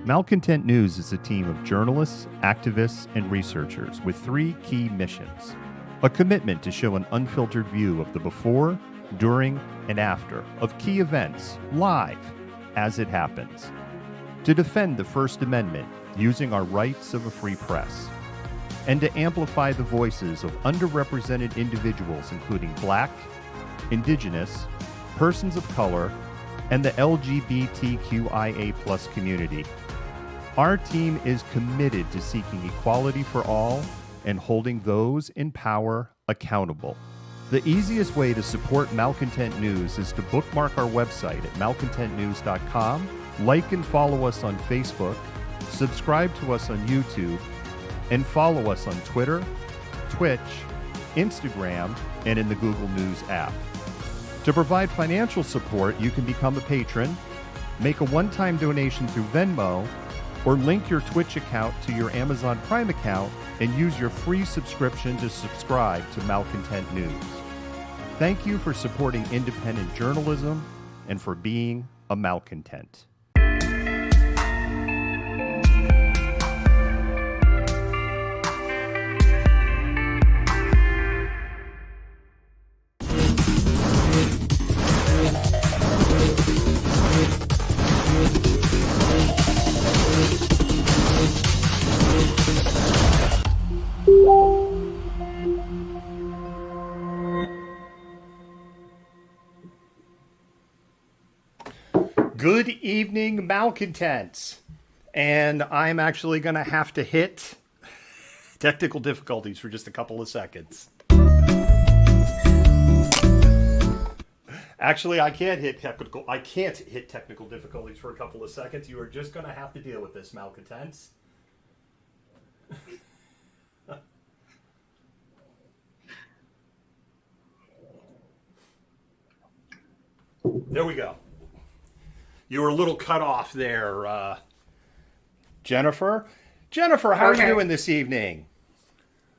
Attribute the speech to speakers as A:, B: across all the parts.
A: Malcontent News is a team of journalists, activists, and researchers with three key missions. A commitment to show an unfiltered view of the before, during, and after of key events, live, as it happens. To defend the First Amendment using our rights of a free press. And to amplify the voices of underrepresented individuals including Black, Indigenous, persons of color, and the LGBTQIA+ community. Our team is committed to seeking equality for all and holding those in power accountable. The easiest way to support Malcontent News is to bookmark our website at malcontentnews.com, like and follow us on Facebook, subscribe to us on YouTube, and follow us on Twitter, Twitch, Instagram, and in the Google News app. To provide financial support, you can become a patron, make a one-time donation through Venmo, or link your Twitch account to your Amazon Prime account and use your free subscription to subscribe to Malcontent News. Thank you for supporting independent journalism and for being a malcontent. Good evening, malcontents. And I'm actually going to have to hit technical difficulties for just a couple of seconds. Actually, I can't hit technical difficulties for a couple of seconds. You are just going to have to deal with this, malcontents. There we go. You were a little cut off there, Jennifer. Jennifer, how are you doing this evening?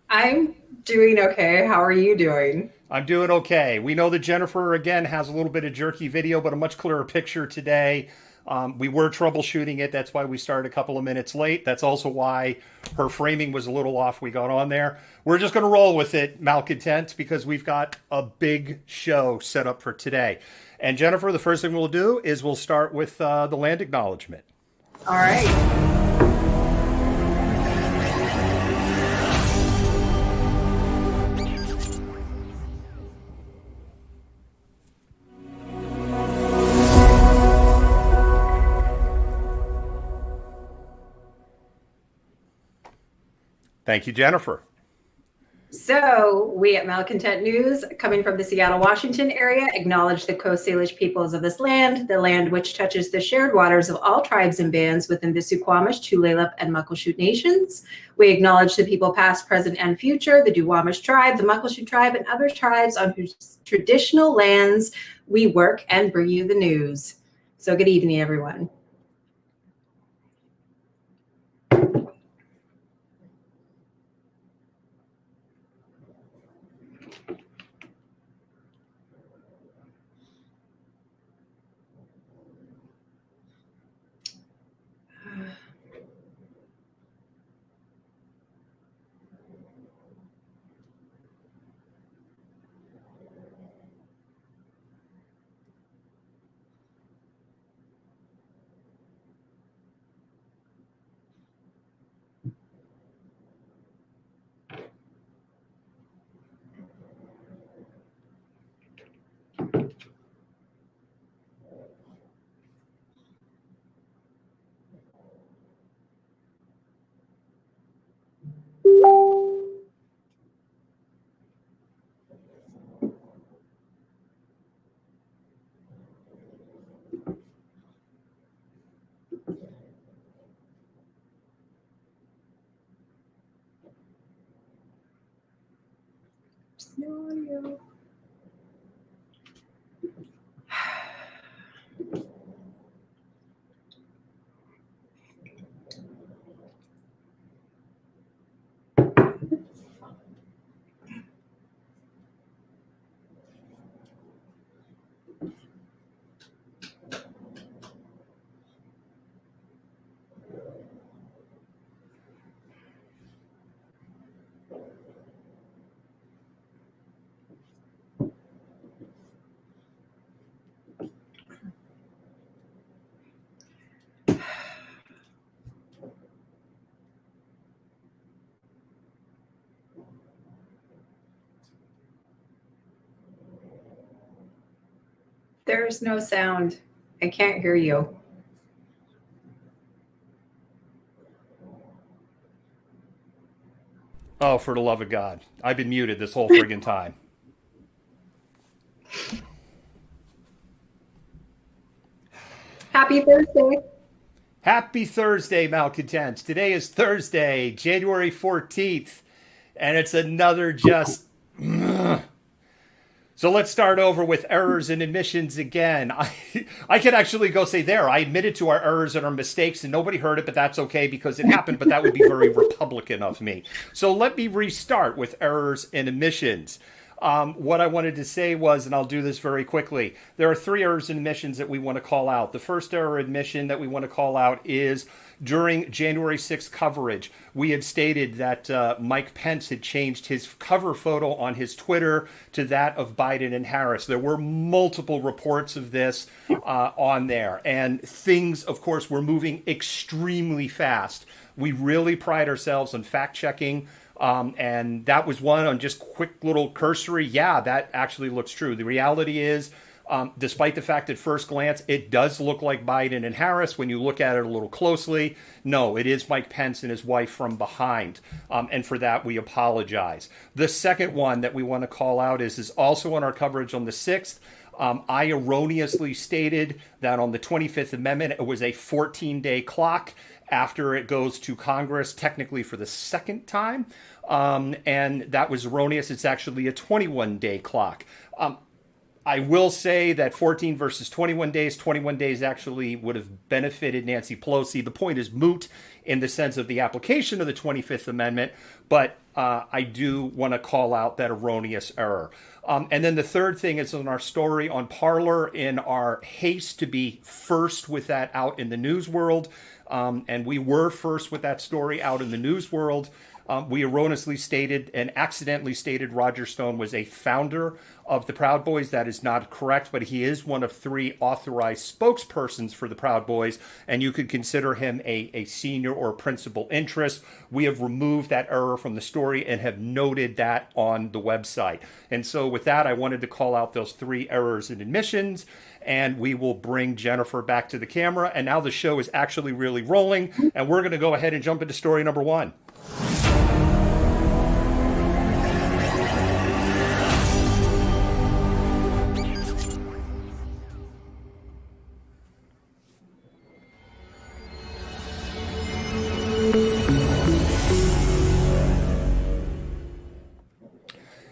B: I'm doing okay. How are you doing?
A: I'm doing okay. We know that Jennifer, again, has a little bit of jerky video, but a much clearer picture today. We were troubleshooting it. That's why we started a couple of minutes late. That's also why her framing was a little off. We got on there. We're just going to roll with it, malcontents, because we've got a big show set up for today. And Jennifer, the first thing we'll do is we'll start with the land acknowledgement.
B: All right.
A: Thank you, Jennifer.
B: So we at Malcontent News, coming from the Seattle, Washington area, acknowledge the Coast Salish peoples of this land, the land which touches the shared waters of all tribes and bands within the Suquamish, Tulalip, and Muckleshoot nations. We acknowledge the people past, present, and future, the Duwamish tribe, the Muckleshoot tribe, and other tribes on whose traditional lands we work and bring you the news. So good evening, everyone. No. There's no sound. I can't hear you.
A: Oh, for the love of God. I've been muted this whole friggin' time.
B: Happy Thursday.
A: Happy Thursday, Malcontents. Today is Thursday, January 14th, and it's another just... So let's start over with errors and admissions again. I could actually go say there, I admitted to our errors and our mistakes and nobody heard it, but that's okay because it happened, but that would be very Republican of me. So let me restart with errors and admissions. What I wanted to say was, and I'll do this very quickly, there are 3 errors and admissions that we want to call out. The first error admission that we want to call out is during January 6th coverage, we had stated that Mike Pence had changed his cover photo on his Twitter to that of Biden and Harris. There were multiple reports of this on there, and things, of course, were moving extremely fast. We really pride ourselves on fact-checking. And that was one on just quick little cursory. Yeah, that actually looks true. The reality is, despite the fact at first glance, it does look like Biden and Harris. When you look at it a little closely, no, it is Mike Pence and his wife from behind. And for that, we apologize. The second one that we want to call out is also on our coverage on the 6th. I erroneously stated that on the 25th Amendment, it was a 14-day clock after it goes to Congress, technically for the second time. And that was erroneous. It's actually a 21-day clock. I will say that 14 versus 21 days actually would have benefited Nancy Pelosi. The point is moot in the sense of the application of the 25th Amendment, but I do want to call out that erroneous error. And then the third thing is on our story on Parler, in our haste to be first with that out in the news world. And we were first with that story out in the news world. We erroneously stated and accidentally stated Roger Stone was a founder of the Proud Boys. That is not correct, but he is one of 3 authorized spokespersons for the Proud Boys, and you could consider him a senior or principal interest. We have removed that error from the story and have noted that on the website. And so with that, I wanted to call out those 3 errors and admissions, and we will bring Jennifer back to the camera. And now the show is actually really rolling, and we're going to go ahead and jump into story number 1.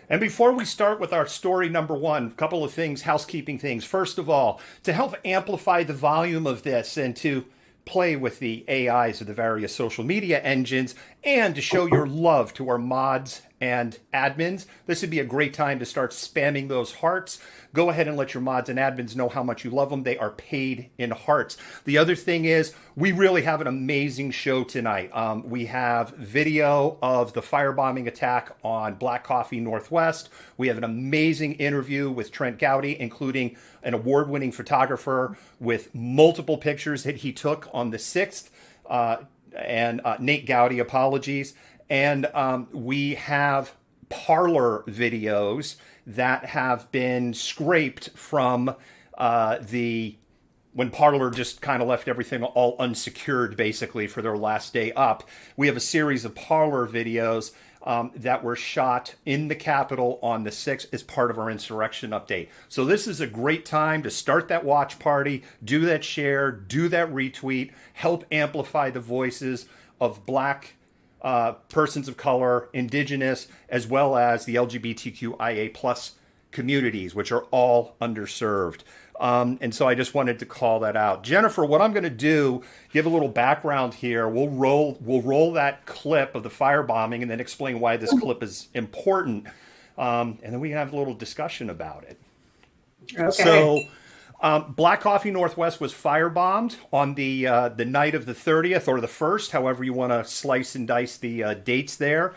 A: And before we start with our story number 1, a couple of things, housekeeping things. First of all, to help amplify the volume of this and to play with the AIs of the various social media engines and to show your love to our mods and admins, this would be a great time to start spamming those hearts. Go ahead and let your mods and admins know how much you love them. They are paid in hearts. The other thing is, we really have an amazing show tonight. We have video of the firebombing attack on Black Coffee Northwest. We have an amazing interview with Trent Gowdy, including an award-winning photographer with multiple pictures that he took on the 6th. And Nate Gowdy, apologies. And we have Parler videos that have been scraped from when Parler just kind of left everything all unsecured, basically, for their last day up. We have a series of Parler videos that were shot in the Capitol on the 6th as part of our Insurrection update. So this is a great time to start that watch party, do that share, do that retweet, help amplify the voices of Black persons of color, Indigenous, as well as the LGBTQIA plus communities, which are all underserved. And so I just wanted to call that out. Jennifer, what I'm going to do, give a little background here. We'll roll that clip of the firebombing and then explain why this clip is important. And then we can have a little discussion about it.
B: Okay.
A: So Black Coffee Northwest was firebombed on the night of the 30th or the 1st, however you want to slice and dice the dates there.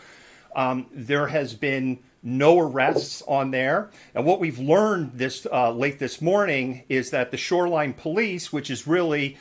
A: There has been no arrests on there. And what we've learned this late this morning is that the Shoreline Police, which is really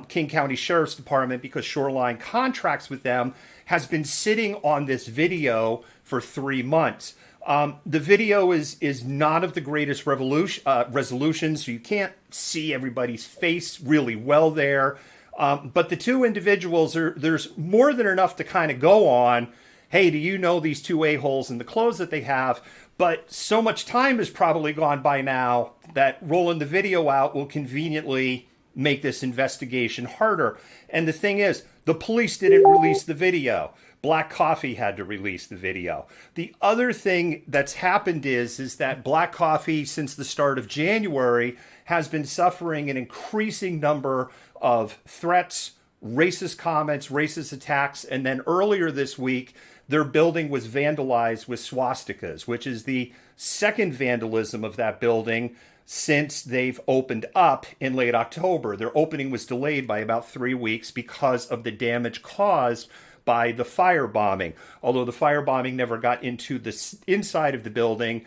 A: King County Sheriff's Department because Shoreline contracts with them, has been sitting on this video for 3 months. The video is not of the greatest resolution, so you can't see everybody's face really well there. But the two individuals, there's more than enough to kind of go on. Hey, do you know these two a-holes in the clothes that they have? But so much time has probably gone by now that rolling the video out will conveniently make this investigation harder. And the thing is, the police didn't release the video. Black Coffee had to release the video. The other thing that's happened is that Black Coffee, since the start of January, has been suffering an increasing number of threats, racist comments, racist attacks, and then earlier this week, their building was vandalized with swastikas, which is the second vandalism of that building since they've opened up in late October. Their opening was delayed by about 3 weeks because of the damage caused by the firebombing. Although the firebombing never got into the inside of the building,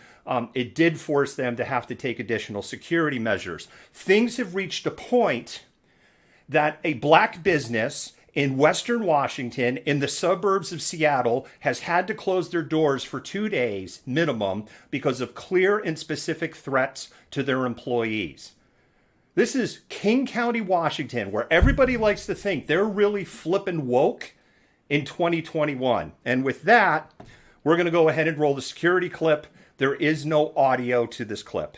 A: it did force them to have to take additional security measures. Things have reached a point that a black business in Western Washington, in the suburbs of Seattle, has had to close their doors for 2 days minimum because of clear and specific threats to their employees. This is King County, Washington, where everybody likes to think they're really flippin' woke in 2021. And with that, we're going to go ahead and roll the security clip. There is no audio to this clip.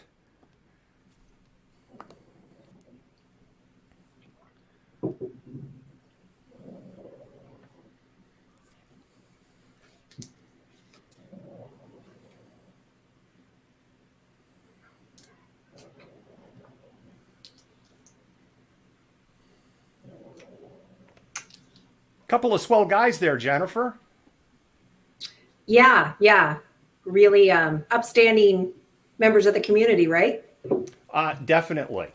A: Couple of swell guys there, Jennifer.
B: Yeah. Really upstanding members of the community, right?
A: Definitely.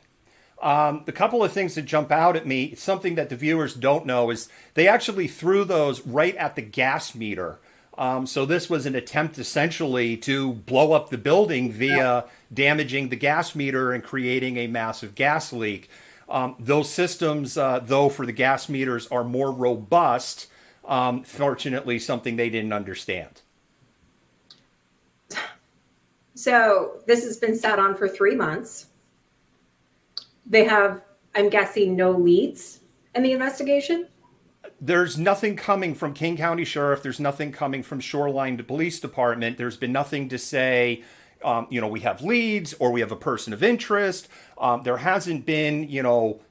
A: The couple of things that jump out at me, something that the viewers don't know, is they actually threw those right at the gas meter. So this was an attempt essentially to blow up the building via damaging the gas meter and creating a massive gas leak. Those systems, though, for the gas meters are more robust, fortunately, something they didn't understand.
B: So this has been sat on for 3 months. They have, I'm guessing, no leads in the investigation?
A: There's nothing coming from King County Sheriff. There's nothing coming from Shoreline Police Department. There's been nothing to say, we have leads or we have a person of interest. There hasn't been,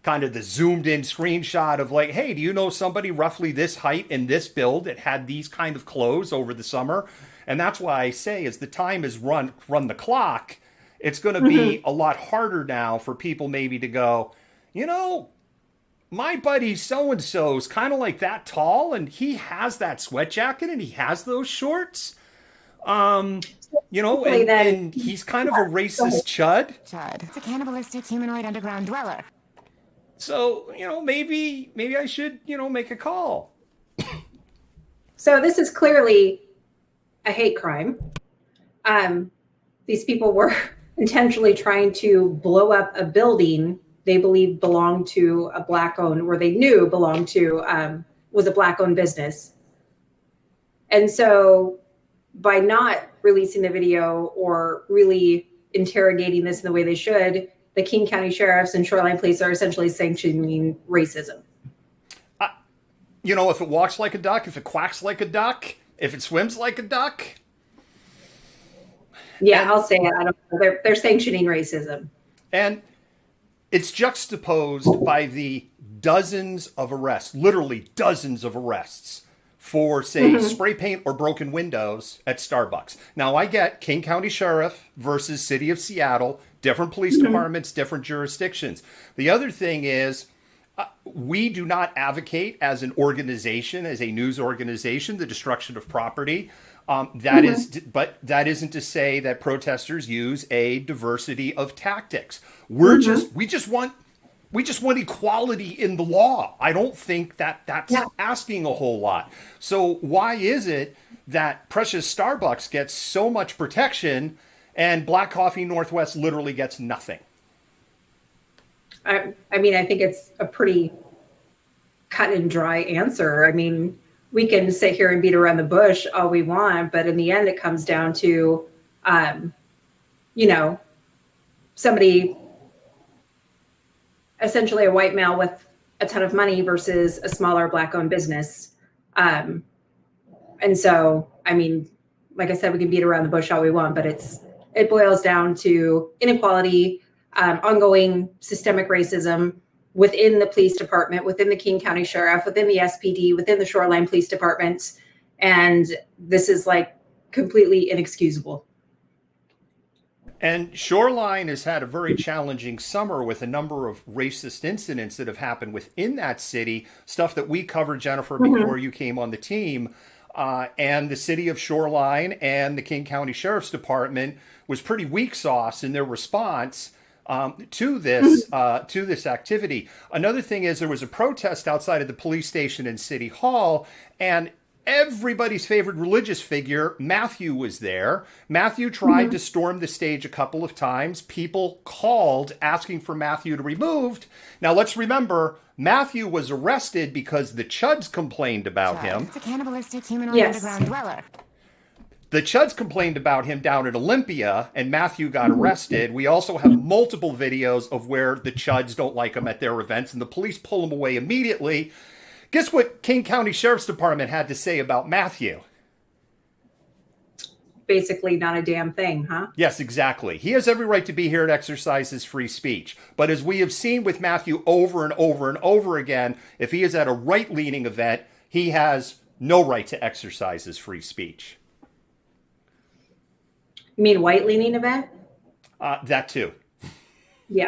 A: kind of the zoomed in screenshot of like, hey, do you know somebody roughly this height and this build that had these kind of clothes over the summer? And that's why I say as the time is run the clock, it's going to be a lot harder now for people maybe to go, my buddy so-and-so is kind of like that tall and he has that sweat jacket and he has those shorts. And he's kind of a racist chud.
C: It's a cannibalistic humanoid underground dweller.
A: So, maybe I should, make a call.
B: So this is clearly a hate crime. These people were intentionally trying to blow up a building they believed belonged to a black-owned, or they knew belonged to, was a black-owned business. And so by not releasing the video or really interrogating this in the way they should, the King County Sheriffs and Shoreline Police are essentially sanctioning racism.
A: If it walks like a duck, if it quacks like a duck, if it swims like a duck.
B: Yeah, I'll say it. I don't know. They're sanctioning racism.
A: And it's juxtaposed by the dozens of arrests, literally dozens of arrests for, say, spray paint or broken windows at Starbucks. Now, I get King County Sheriff versus City of Seattle, different police departments, different jurisdictions. The other thing is, we do not advocate as an organization, as a news organization, the destruction of property. But that isn't to say that protesters use a diversity of tactics. We just want equality in the law. I don't think that's asking a whole lot. So why is it that precious Starbucks gets so much protection and Black Coffee Northwest literally gets nothing?
B: I think it's a pretty cut and dry answer. I mean, we can sit here and beat around the bush all we want, but in the end, it comes down to, somebody, essentially a white male with a ton of money versus a smaller Black-owned business. And so, I mean, like I said, we can beat around the bush all we want, but it boils down to inequality, ongoing systemic racism within the police department, within the King County Sheriff, within the SPD, within the Shoreline Police Departments. And this is like completely inexcusable.
A: And Shoreline has had a very challenging summer with a number of racist incidents that have happened within that city, stuff that we covered, Jennifer, before you came on the team. And the city of Shoreline and the King County Sheriff's Department was pretty weak sauce in their response to this activity. Another thing is there was a protest outside of the police station in City Hall, and everybody's favorite religious figure, Matthew, was there. Matthew tried to storm the stage a couple of times. People called asking for Matthew to be removed. Now, let's remember, Matthew was arrested because the Chuds complained about him.
C: It's a cannibalistic humanoid underground dweller.
A: The Chuds complained about him down at Olympia, and Matthew got arrested. We also have multiple videos of where the Chuds don't like him at their events, and the police pull him away immediately. Guess what King County Sheriff's Department had to say about Matthew?
B: Basically not a damn thing, huh?
A: Yes, exactly. He has every right to be here and exercise his free speech. But as we have seen with Matthew over and over and over again, if he is at a right-leaning event, he has no right to exercise his free speech.
B: You mean white-leaning event?
A: That too.
B: Yeah.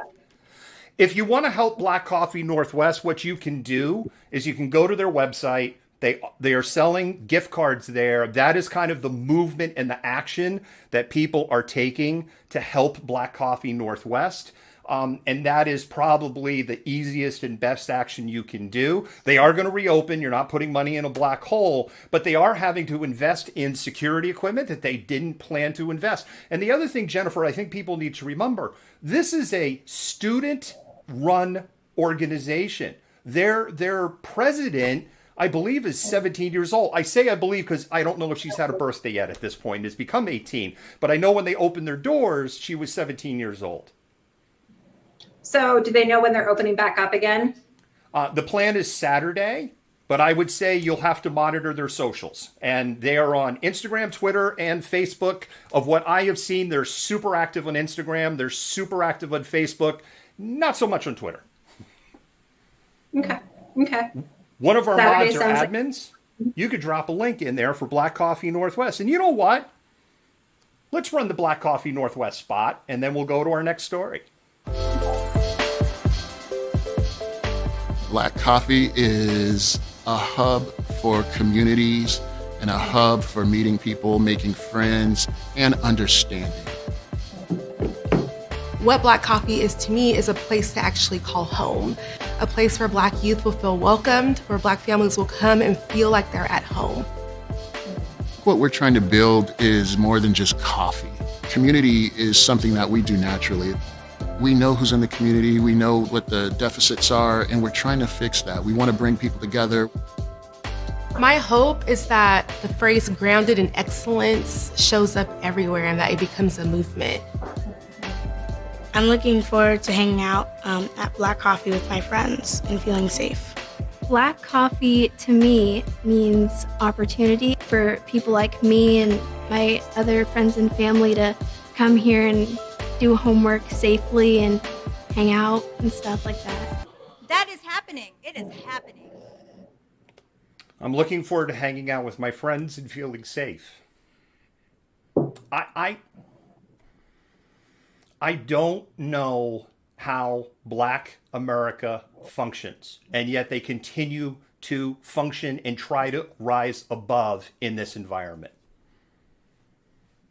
A: If you want to help Black Coffee Northwest, what you can do is you can go to their website. They are selling gift cards there. That is kind of the movement and the action that people are taking to help Black Coffee Northwest. And that is probably the easiest and best action you can do. They are going to reopen. You're not putting money in a black hole, but they are having to invest in security equipment that they didn't plan to invest. And the other thing, Jennifer, I think people need to remember, this is a student-run organization. Their president, I believe, is 17 years old. I say I believe because I don't know if she's had a birthday yet at this point. It's become 18. But I know when they opened their doors, she was 17 years old.
B: So do they know when they're opening back up again?
A: The plan is Saturday, but I would say you'll have to monitor their socials. And they are on Instagram, Twitter, and Facebook. Of what I have seen, they're super active on Instagram. They're super active on Facebook. Not so much on Twitter.
B: Okay.
A: One of our
B: Saturday
A: mods or admins, you could drop a link in there for Black Coffee Northwest. And you know what? Let's run the Black Coffee Northwest spot, and then we'll go to our next story.
D: Black Coffee is a hub for communities and a hub for meeting people, making friends, and understanding.
E: What Black Coffee is to me is a place to actually call home, a place where Black youth will feel welcomed, where Black families will come and feel like they're at home.
D: What we're trying to build is more than just coffee. Community is something that we do naturally. We know who's in the community, we know what the deficits are, and we're trying to fix that. We want to bring people together.
E: My hope is that the phrase grounded in excellence shows up everywhere and that it becomes a movement.
F: I'm looking forward to hanging out at Black Coffee with my friends and feeling safe.
G: Black coffee to me means opportunity for people like me and my other friends and family to come here and do homework safely and hang out and stuff like that.
H: That is happening. It is happening.
A: I'm looking forward to hanging out with my friends and feeling safe. I don't know how Black America functions, and yet they continue to function and try to rise above in this environment.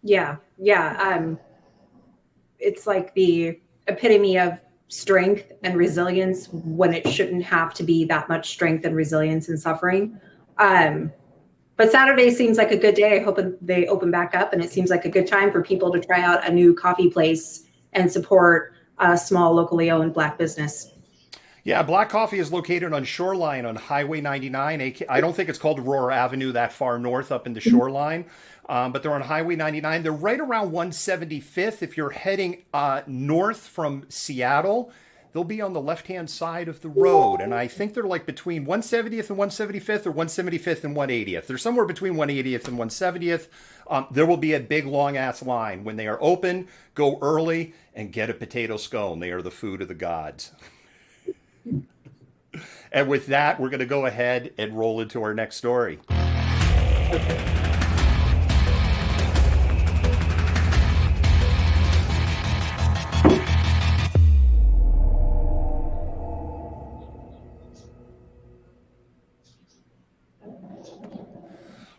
B: Yeah. It's like the epitome of strength and resilience when it shouldn't have to be that much strength and resilience and suffering. But Saturday seems like a good day. I hope they open back up, and it seems like a good time for people to try out a new coffee place and support a small locally owned Black business.
A: Yeah, Black Coffee is located on Shoreline on Highway 99. I don't think it's called Aurora Avenue that far north up in the Shoreline, but they're on Highway 99. They're right around 175th. If you're heading north from Seattle, they'll be on the left-hand side of the road. And I think they're like between 170th and 175th or 175th and 180th. They're somewhere between 180th and 170th. There will be a big, long-ass line. When they are open, go early and get a potato scone. They are the food of the gods. And with that, we're going to go ahead and roll into our next story.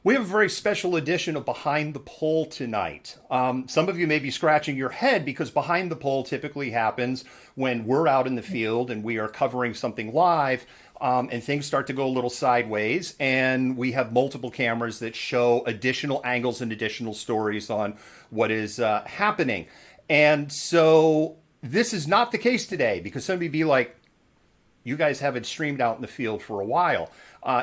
A: We have a very special edition of Behind the Pole tonight. Some of you may be scratching your head because Behind the Pole typically happens when we're out in the field and we are covering something live, and things start to go a little sideways, and we have multiple cameras that show additional angles and additional stories on what is happening. And so this is not the case today, because some of you be like, you guys haven't streamed out in the field for a while.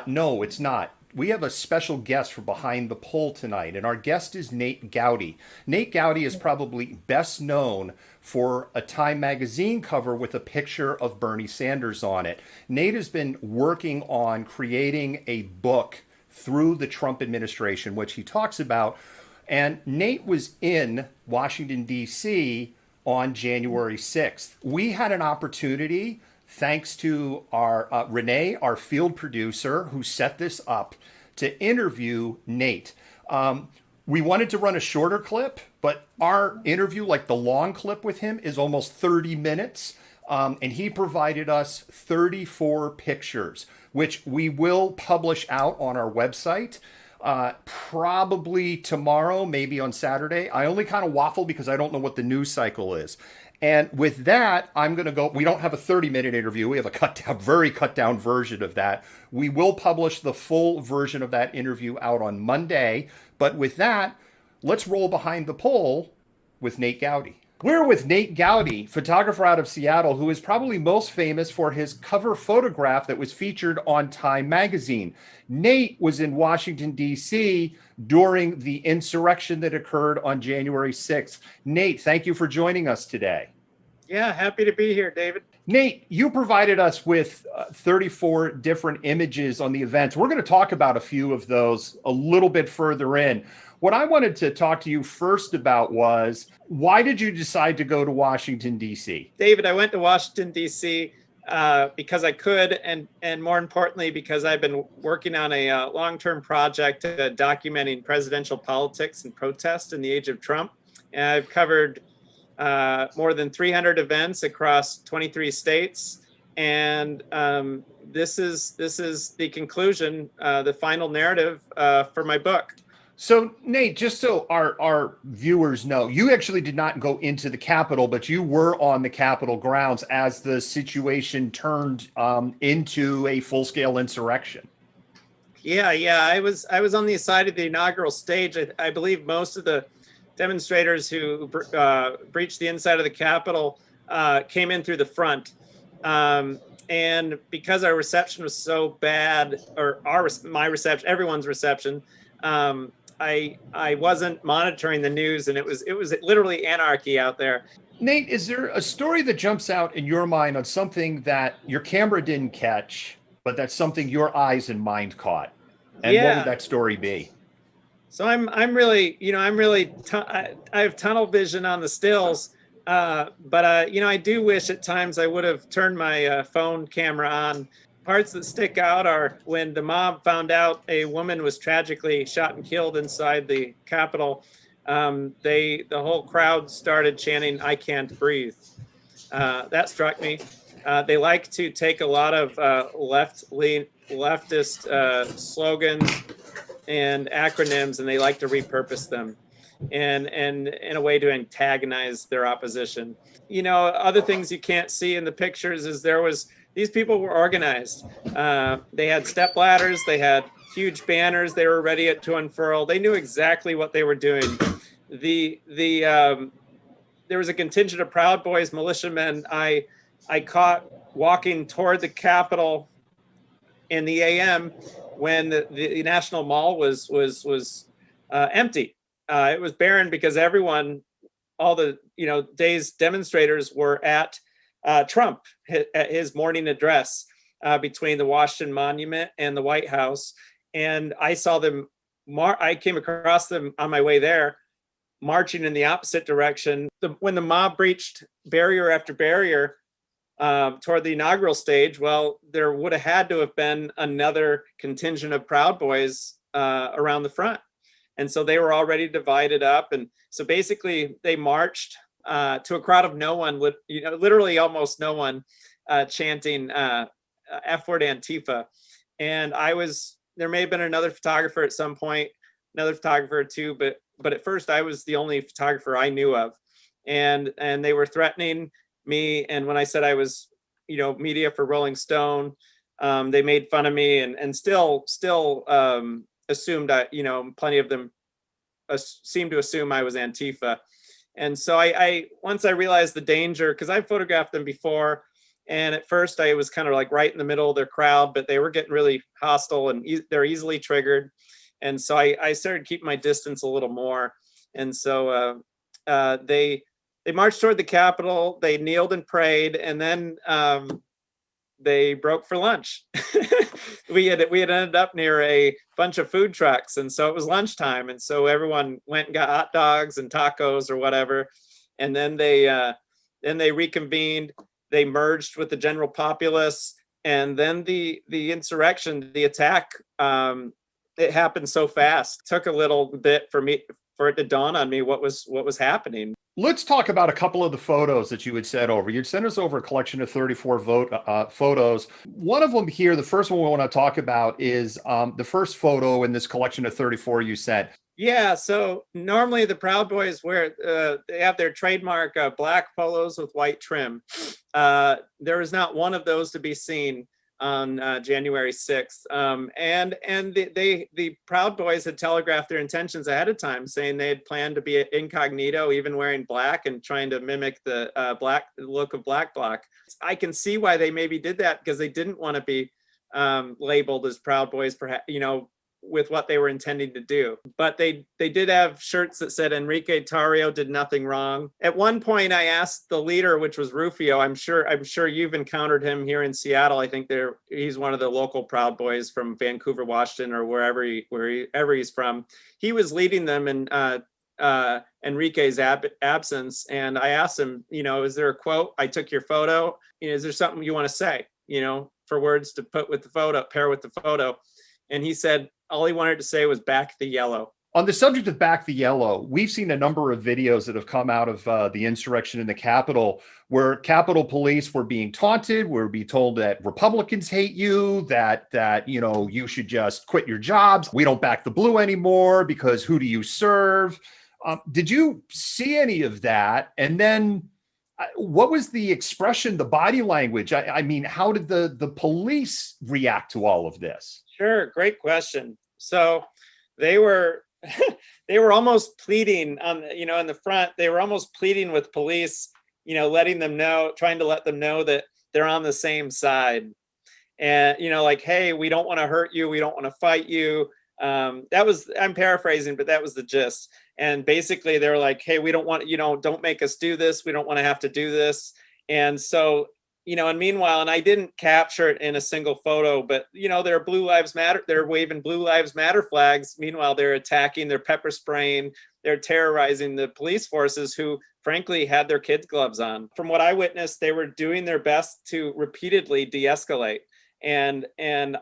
A: No, it's not. We have a special guest for Behind the Pole tonight, and our guest is Nate Gowdy. Nate Gowdy is probably best known for a Time magazine cover with a picture of Bernie Sanders on it. Nate has been working on creating a book through the Trump administration, which he talks about. And Nate was in Washington, D.C. on January 6th. We had an opportunity, thanks to our Renee, our field producer, who set this up, to interview Nate. We wanted to run a shorter clip, but our interview, like the long clip with him, is almost 30 minutes. And he provided us 34 pictures, which we will publish out on our website. Probably tomorrow, maybe on Saturday. I only kind of waffle because I don't know what the news cycle is. And with that, I'm going to go. We don't have a 30-minute interview. We have a very cut down version of that. We will publish the full version of that interview out on Monday. But with that, let's roll Behind the Pole with Nate Gowdy. We're with Nate Gowdy, photographer out of Seattle, who is probably most famous for his cover photograph that was featured on Time magazine. Nate was in Washington, D.C. during the insurrection that occurred on January 6th. Nate, thank you for joining us today.
I: Yeah, happy to be here, David.
A: Nate, you provided us with 34 different images on the events. We're going to talk about a few of those a little bit further in. What I wanted to talk to you first about was, why did you decide to go to Washington, D.C.?
I: David, I went to Washington, D.C. Because I could, and more importantly, because I've been working on a long-term project documenting presidential politics and protest in the age of Trump. And I've covered more than 300 events across 23 states. And this is the conclusion, the final narrative for my book.
A: So, Nate, just so our viewers know, you actually did not go into the Capitol, but you were on the Capitol grounds as the situation turned into a full-scale insurrection.
I: Yeah, I was on the side of the inaugural stage. I believe most of the demonstrators who breached the inside of the Capitol came in through the front. And because our reception was so bad, or my reception, everyone's reception, I wasn't monitoring the news, and it was literally anarchy out there.
A: Nate, is there a story that jumps out in your mind on something that your camera didn't catch, but that's something your eyes and mind caught? And what would that story be?
I: So I have tunnel vision on the stills, but I do wish at times I would have turned my phone camera on. Parts that stick out are when the mob found out a woman was tragically shot and killed inside the Capitol. The whole crowd started chanting, "I can't breathe." That struck me. They like to take a lot of leftist slogans and acronyms, and they like to repurpose them and in a way to antagonize their opposition. Other things you can't see in the pictures is these people were organized. They had step ladders, they had huge banners, they were ready to unfurl. They knew exactly what they were doing. There was a contingent of Proud Boys militiamen I caught walking toward the Capitol in the AM when the National Mall was empty. It was barren because everyone, all the day's demonstrators were at Trump at his morning address between the Washington Monument and the White House, and I saw them. I came across them on my way there, marching in the opposite direction. When the mob breached barrier after barrier toward the inaugural stage, well, there would have had to have been another contingent of Proud Boys around the front. And so they were already divided up. And so basically they marched to a crowd of no one, literally almost no one, chanting F-word Antifa. And there may have been another photographer at some point, another photographer or two, but at first I was the only photographer I knew of. And they were threatening me. And when I said I was, media for Rolling Stone, they made fun of me and still assumed plenty of them seemed to assume I was Antifa. And so I once I realized the danger, because I photographed them before, and at first I was kind of like right in the middle of their crowd, but they were getting really hostile and they're easily triggered. And so I started keeping my distance a little more. And so they marched toward the Capitol, they kneeled and prayed, and then they broke for lunch. we had ended up near a bunch of food trucks, and so it was lunchtime, and so everyone went and got hot dogs and tacos or whatever, and then they reconvened. They merged with the general populace, and then the insurrection, the attack, it happened so fast. It took a little bit for it to dawn on me what was happening.
A: Let's talk about a couple of the photos that you had sent over. You'd sent us over a collection of 34 photos. One of them here, the first one we want to talk about is the first photo in this collection of 34 you sent.
I: Yeah, so normally the Proud Boys they have their trademark black polos with white trim. There is not one of those to be seen on January 6th. And the Proud Boys had telegraphed their intentions ahead of time, saying they had planned to be incognito, even wearing black and trying to mimic the look of Black Bloc. I can see why they maybe did that, because they didn't want to be labeled as Proud Boys, perhaps, with what they were intending to do. But they did have shirts that said Enrique Tarrio did nothing wrong. At one point I asked the leader, which was Rufio, I'm sure you've encountered him here in Seattle. I think he's one of the local Proud Boys from Vancouver, Washington, or wherever he's from. He was leading them in Enrique's absence, and I asked him, is there a quote? I took your photo. Is there something you want to say, for words to put with the photo, pair with the photo? And he said all he wanted to say was "back the yellow."
A: On the subject of back the yellow, we've seen a number of videos that have come out of the insurrection in the Capitol, where Capitol Police were being taunted, were being told that Republicans hate you, that you should just quit your jobs. We don't back the blue anymore because who do you serve? Did you see any of that? And then what was the expression, the body language? I mean, how did the police react to all of this?
I: Sure, great question. So they were almost pleading in the front. They were almost pleading with police, letting them know, trying to let them know that they're on the same side. And, like, hey, we don't want to hurt you. We don't want to fight you. I'm paraphrasing, but that was the gist. And basically they were like, hey, we don't want, don't make us do this. We don't want to have to do this. And so, and meanwhile, and I didn't capture it in a single photo, but, there are Blue Lives Matter, they're waving Blue Lives Matter flags. Meanwhile, they're attacking, they're pepper spraying, they're terrorizing the police forces who frankly had their kids' gloves on. From what I witnessed, they were doing their best to repeatedly de-escalate. And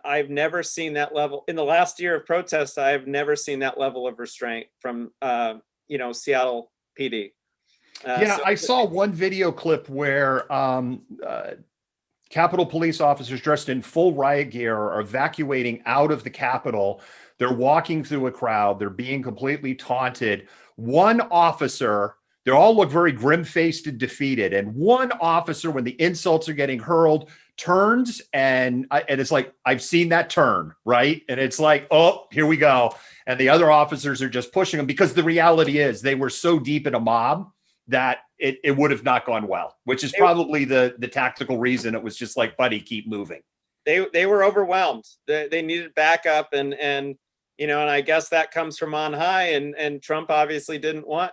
I: I've never seen that level in the last year of protests. I've never seen that level of restraint from, Seattle PD.
A: I saw one video clip where Capitol Police officers dressed in full riot gear are evacuating out of the Capitol. They're walking through a crowd. They're being completely taunted. One officer, they all look very grim-faced and defeated. And one officer, when the insults are getting hurled, turns and it's like, I've seen that turn, right? And it's like, oh, here we go. And the other officers are just pushing them, because the reality is they were so deep in a mob that it would have not gone well, which is probably the tactical reason. It was just like, buddy, keep moving.
I: They were overwhelmed. They needed backup, and I guess that comes from on high, and Trump obviously didn't want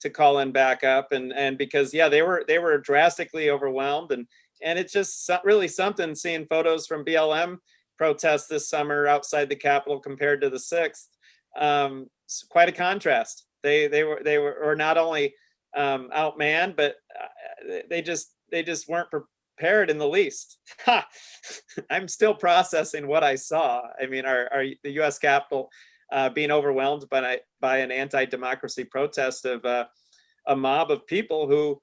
I: to call in backup, and because they were drastically overwhelmed, and it's just really something seeing photos from BLM protests this summer outside the Capitol compared to the 6th. It's quite a contrast. They were not only outmanned, but they just weren't prepared in the least. I'm still processing what I saw. I mean, the U.S. Capitol being overwhelmed by an anti-democracy protest of a mob of people who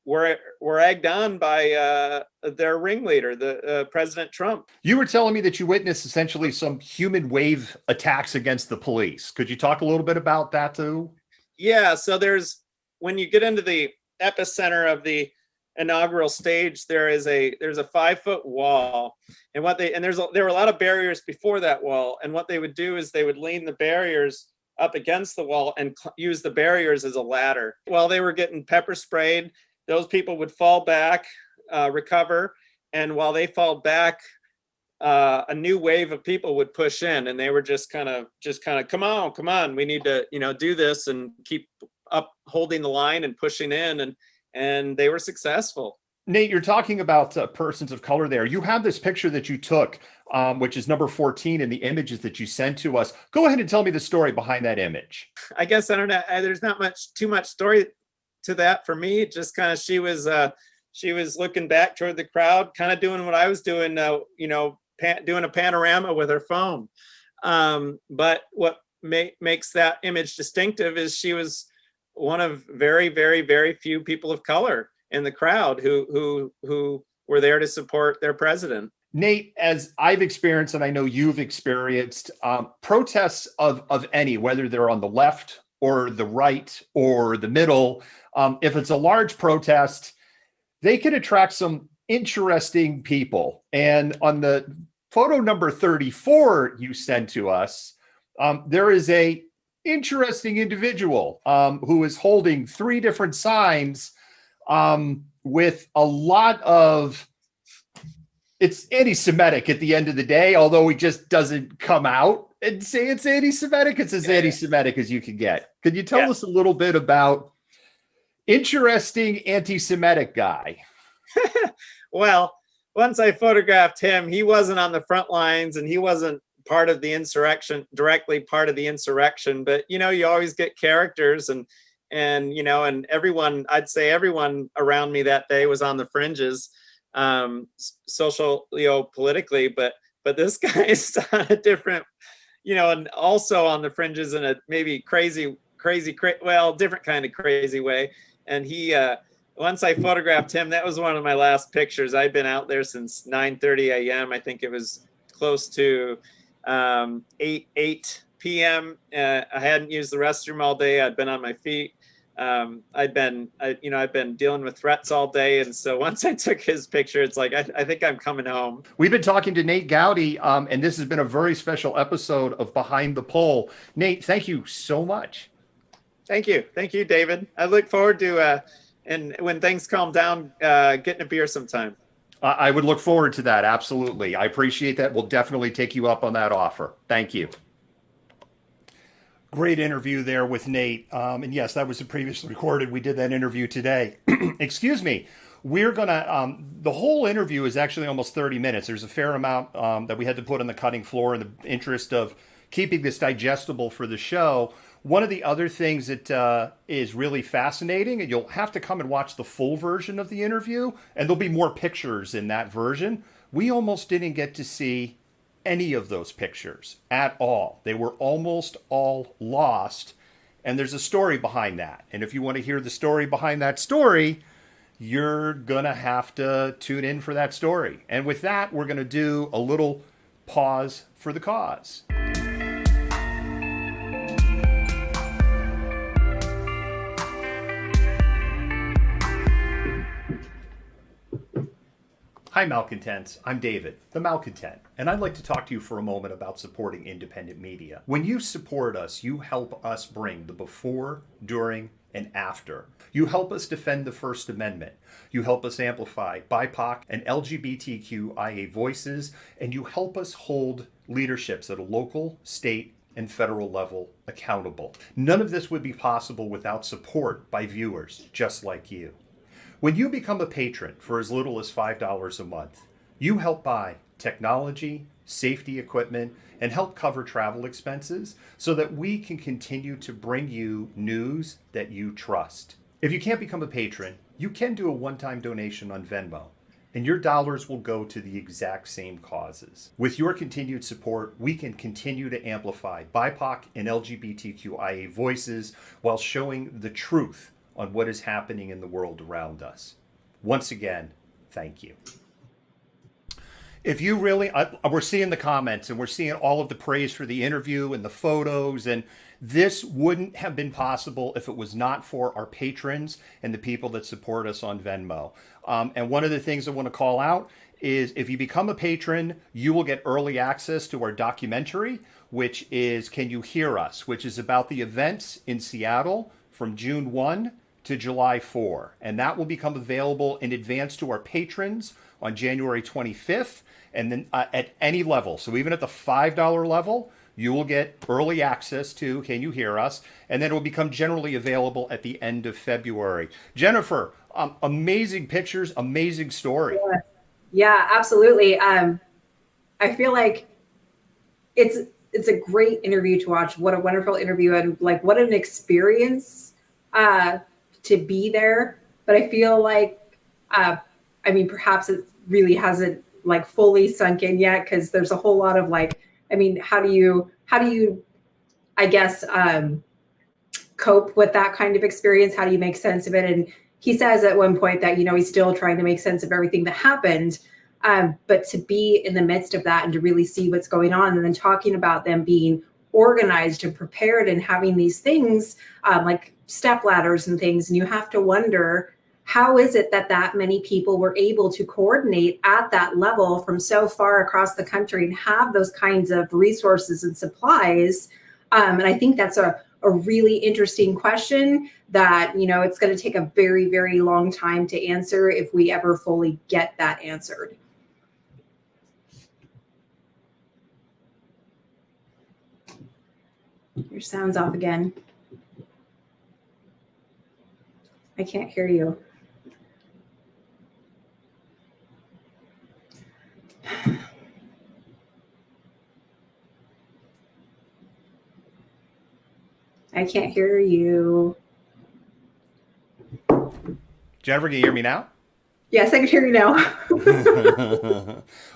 I: were egged on by their ringleader, the President Trump.
A: You were telling me that you witnessed essentially some human wave attacks against the police. Could you talk a little bit about that too?
I: Yeah. So when you get into the epicenter of the inaugural stage, there's a 5-foot wall, and there were a lot of barriers before that wall. And what they would do is they would lean the barriers up against the wall and use the barriers as a ladder. While they were getting pepper sprayed, those people would fall back, recover, and while they fall back, a new wave of people would push in, and they were just kind of come on, we need to do this and keep up holding the line and pushing in, and they were successful.
A: Nate, you're talking about persons of color there. You have this picture that you took, which is number 14 in the images that you sent to us. Go ahead and tell me the story behind that image.
I: I guess I don't know. There's not too much story to that for me. Just kind of she was looking back toward the crowd, kind of doing what I was doing, doing a panorama with her phone. But what makes that image distinctive is she was one of very, very, very few people of color in the crowd who were there to support their president.
A: Nate, as I've experienced, and I know you've experienced, protests of any, whether they're on the left or the right or the middle, if it's a large protest, they can attract some interesting people. And on the photo number 34 you sent to us, there is a interesting individual who is holding 3 different signs with a lot of, it's anti-Semitic at the end of the day, although he just doesn't come out and say it's anti-Semitic. It's as anti-Semitic as you can get. Could you tell us a little bit about interesting anti-Semitic guy?
I: Well, once I photographed him, he wasn't on the front lines and he wasn't part of the insurrection, directly part of the insurrection, but you always get characters and everyone, I'd say everyone around me that day was on the fringes, social, politically, but this guy is on a different, and also on the fringes in a maybe crazy, different kind of crazy way. And he, once I photographed him, that was one of my last pictures. I'd been out there since 9:30 a.m. I think it was close to 8 p.m. I hadn't used the restroom all day. I'd been on my feet. I've been dealing with threats all day. And so once I took his picture, it's like, I think I'm coming home.
A: We've been talking to Nate Gowdy, and this has been a very special episode of Behind the Poll. Nate, thank you so much.
I: Thank you. Thank you, David. I look forward to, and when things calm down, getting a beer sometime.
A: I would look forward to that. Absolutely. I appreciate that. We'll definitely take you up on that offer. Thank you. Great interview there with Nate. And yes, that was previously recorded. We did that interview today. Excuse me. We're going to, the whole interview is actually almost 30 minutes. There's a fair amount that we had to put on the cutting floor in the interest of keeping this digestible for the show. One of the other things that is really fascinating, and you'll have to come and watch the full version of the interview, and there'll be more pictures in that version. We almost didn't get to see any of those pictures at all. They were almost all lost, and there's a story behind that. And if you want to hear the story behind that story, you're going to have to tune in for that story. And with that, we're going to do a little pause for the cause. Hi, Malcontents. I'm David, the Malcontent, and I'd like to talk to you for a moment about supporting independent media. When you support us, you help us bring the before, during, and after. You help us defend the First Amendment. You help us amplify BIPOC and LGBTQIA voices, and you help us hold leaderships at a local, state, and federal level accountable. None of this would be possible without support by viewers just like you. When you become a patron for as little as $5 a month, you help buy technology, safety equipment, and help cover travel expenses so that we can continue to bring you news that you trust. If you can't become a patron, you can do a one-time donation on Venmo, and your dollars will go to the exact same causes. With your continued support, we can continue to amplify BIPOC and LGBTQIA voices while showing the truth on what is happening in the world around us. Once again, thank you. If you really, we're seeing the comments and we're seeing all of the praise for the interview and the photos, and this wouldn't have been possible if it was not for our patrons and the people that support us on Venmo. And one of the things I want to call out is if you become a patron, you will get early access to our documentary, which is Can You Hear Us?, which is about the events in Seattle from June 1 to July 4. And that will become available in advance to our patrons on January 25th. And then at any level, so even at the $5 level, you will get early access to Can You Hear Us? And then it will become generally available at the end of February. Jennifer, amazing pictures, amazing story.
B: Yeah, absolutely. I feel like it's a great interview to watch. What a wonderful interview, and like what an experience to be there. But I feel like, perhaps it really hasn't like fully sunk in yet, because there's a whole lot of like, how do you, I guess, cope with that kind of experience? How do you make sense of it? And he says at one point that, he's still trying to make sense of everything that happened. But to be in the midst of that and to really see what's going on, and then talking about them being organized and prepared and having these things like step ladders and things. And you have to wonder, how is it that many people were able to coordinate at that level from so far across the country and have those kinds of resources and supplies? And I think that's a really interesting question that, it's going to take a very, very long time to answer if we ever fully get that answered. Your sound's off again. I can't hear you. I can't hear you.
A: Jennifer, can you hear me now?
B: Yes, I can hear you now.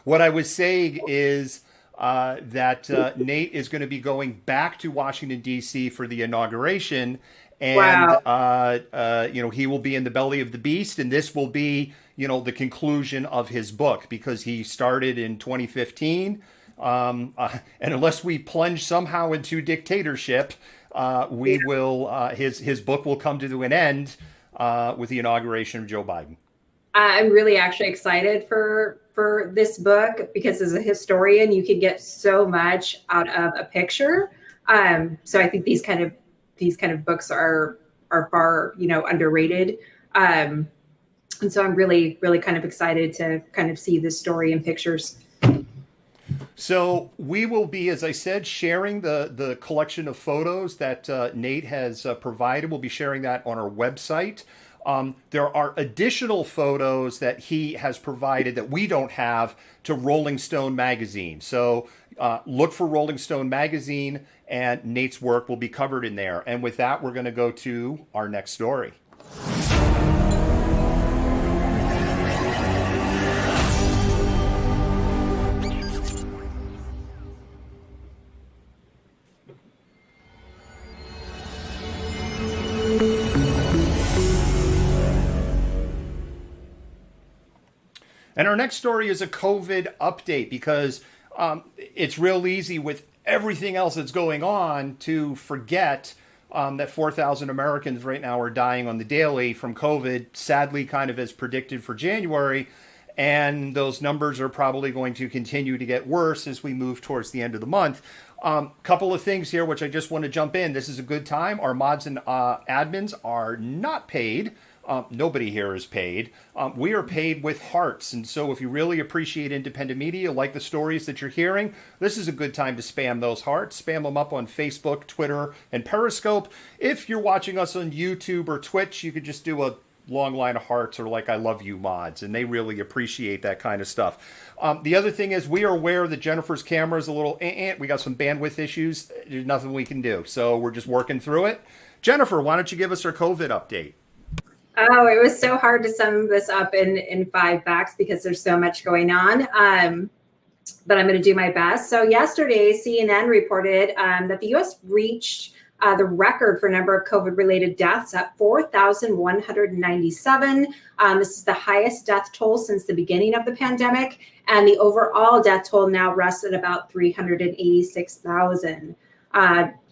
A: What I was saying is that Nate is going to be going back to Washington, D.C. for the inauguration. And,
B: wow.
A: He will be in the belly of the beast. And this will be, the conclusion of his book, because he started in 2015. And unless we plunge somehow into dictatorship, we will. His book will come to an end with the inauguration of Joe Biden.
B: I'm really actually excited for this book, because as a historian, you can get so much out of a picture. So I think these kind of books are far, underrated. And so I'm really, really kind of excited to kind of see this story in pictures.
A: So we will be, as I said, sharing the collection of photos that Nate has provided. We'll be sharing that on our website. There are additional photos that he has provided that we don't have to Rolling Stone magazine. So look for Rolling Stone magazine, and Nate's work will be covered in there. And with that, we're going to go to our next story. And our next story is a COVID update, because it's real easy with everything else that's going on to forget that 4,000 Americans right now are dying on the daily from COVID, sadly, kind of as predicted for January. And those numbers are probably going to continue to get worse as we move towards the end of the month. Couple of things here, which I just want to jump in. This is a good time. Our mods and admins are not paid. Nobody here is paid. We are paid with hearts. And so if you really appreciate independent media, like the stories that you're hearing, this is a good time to spam those hearts. Spam them up on Facebook, Twitter, and Periscope. If you're watching us on YouTube or Twitch, you could just do a long line of hearts or like I love you mods, and they really appreciate that kind of stuff. The other thing is we are aware that Jennifer's camera is a little we got some bandwidth issues. There's nothing we can do, so we're just working through it. Jennifer, why don't you give us our COVID update?
B: Oh, it was so hard to sum this up in 5 facts because there's so much going on. But I'm going to do my best. So yesterday, CNN reported that the U.S. reached the record for number of COVID-related deaths at 4,197. This is the highest death toll since the beginning of the pandemic, and the overall death toll now rests at about 386,000.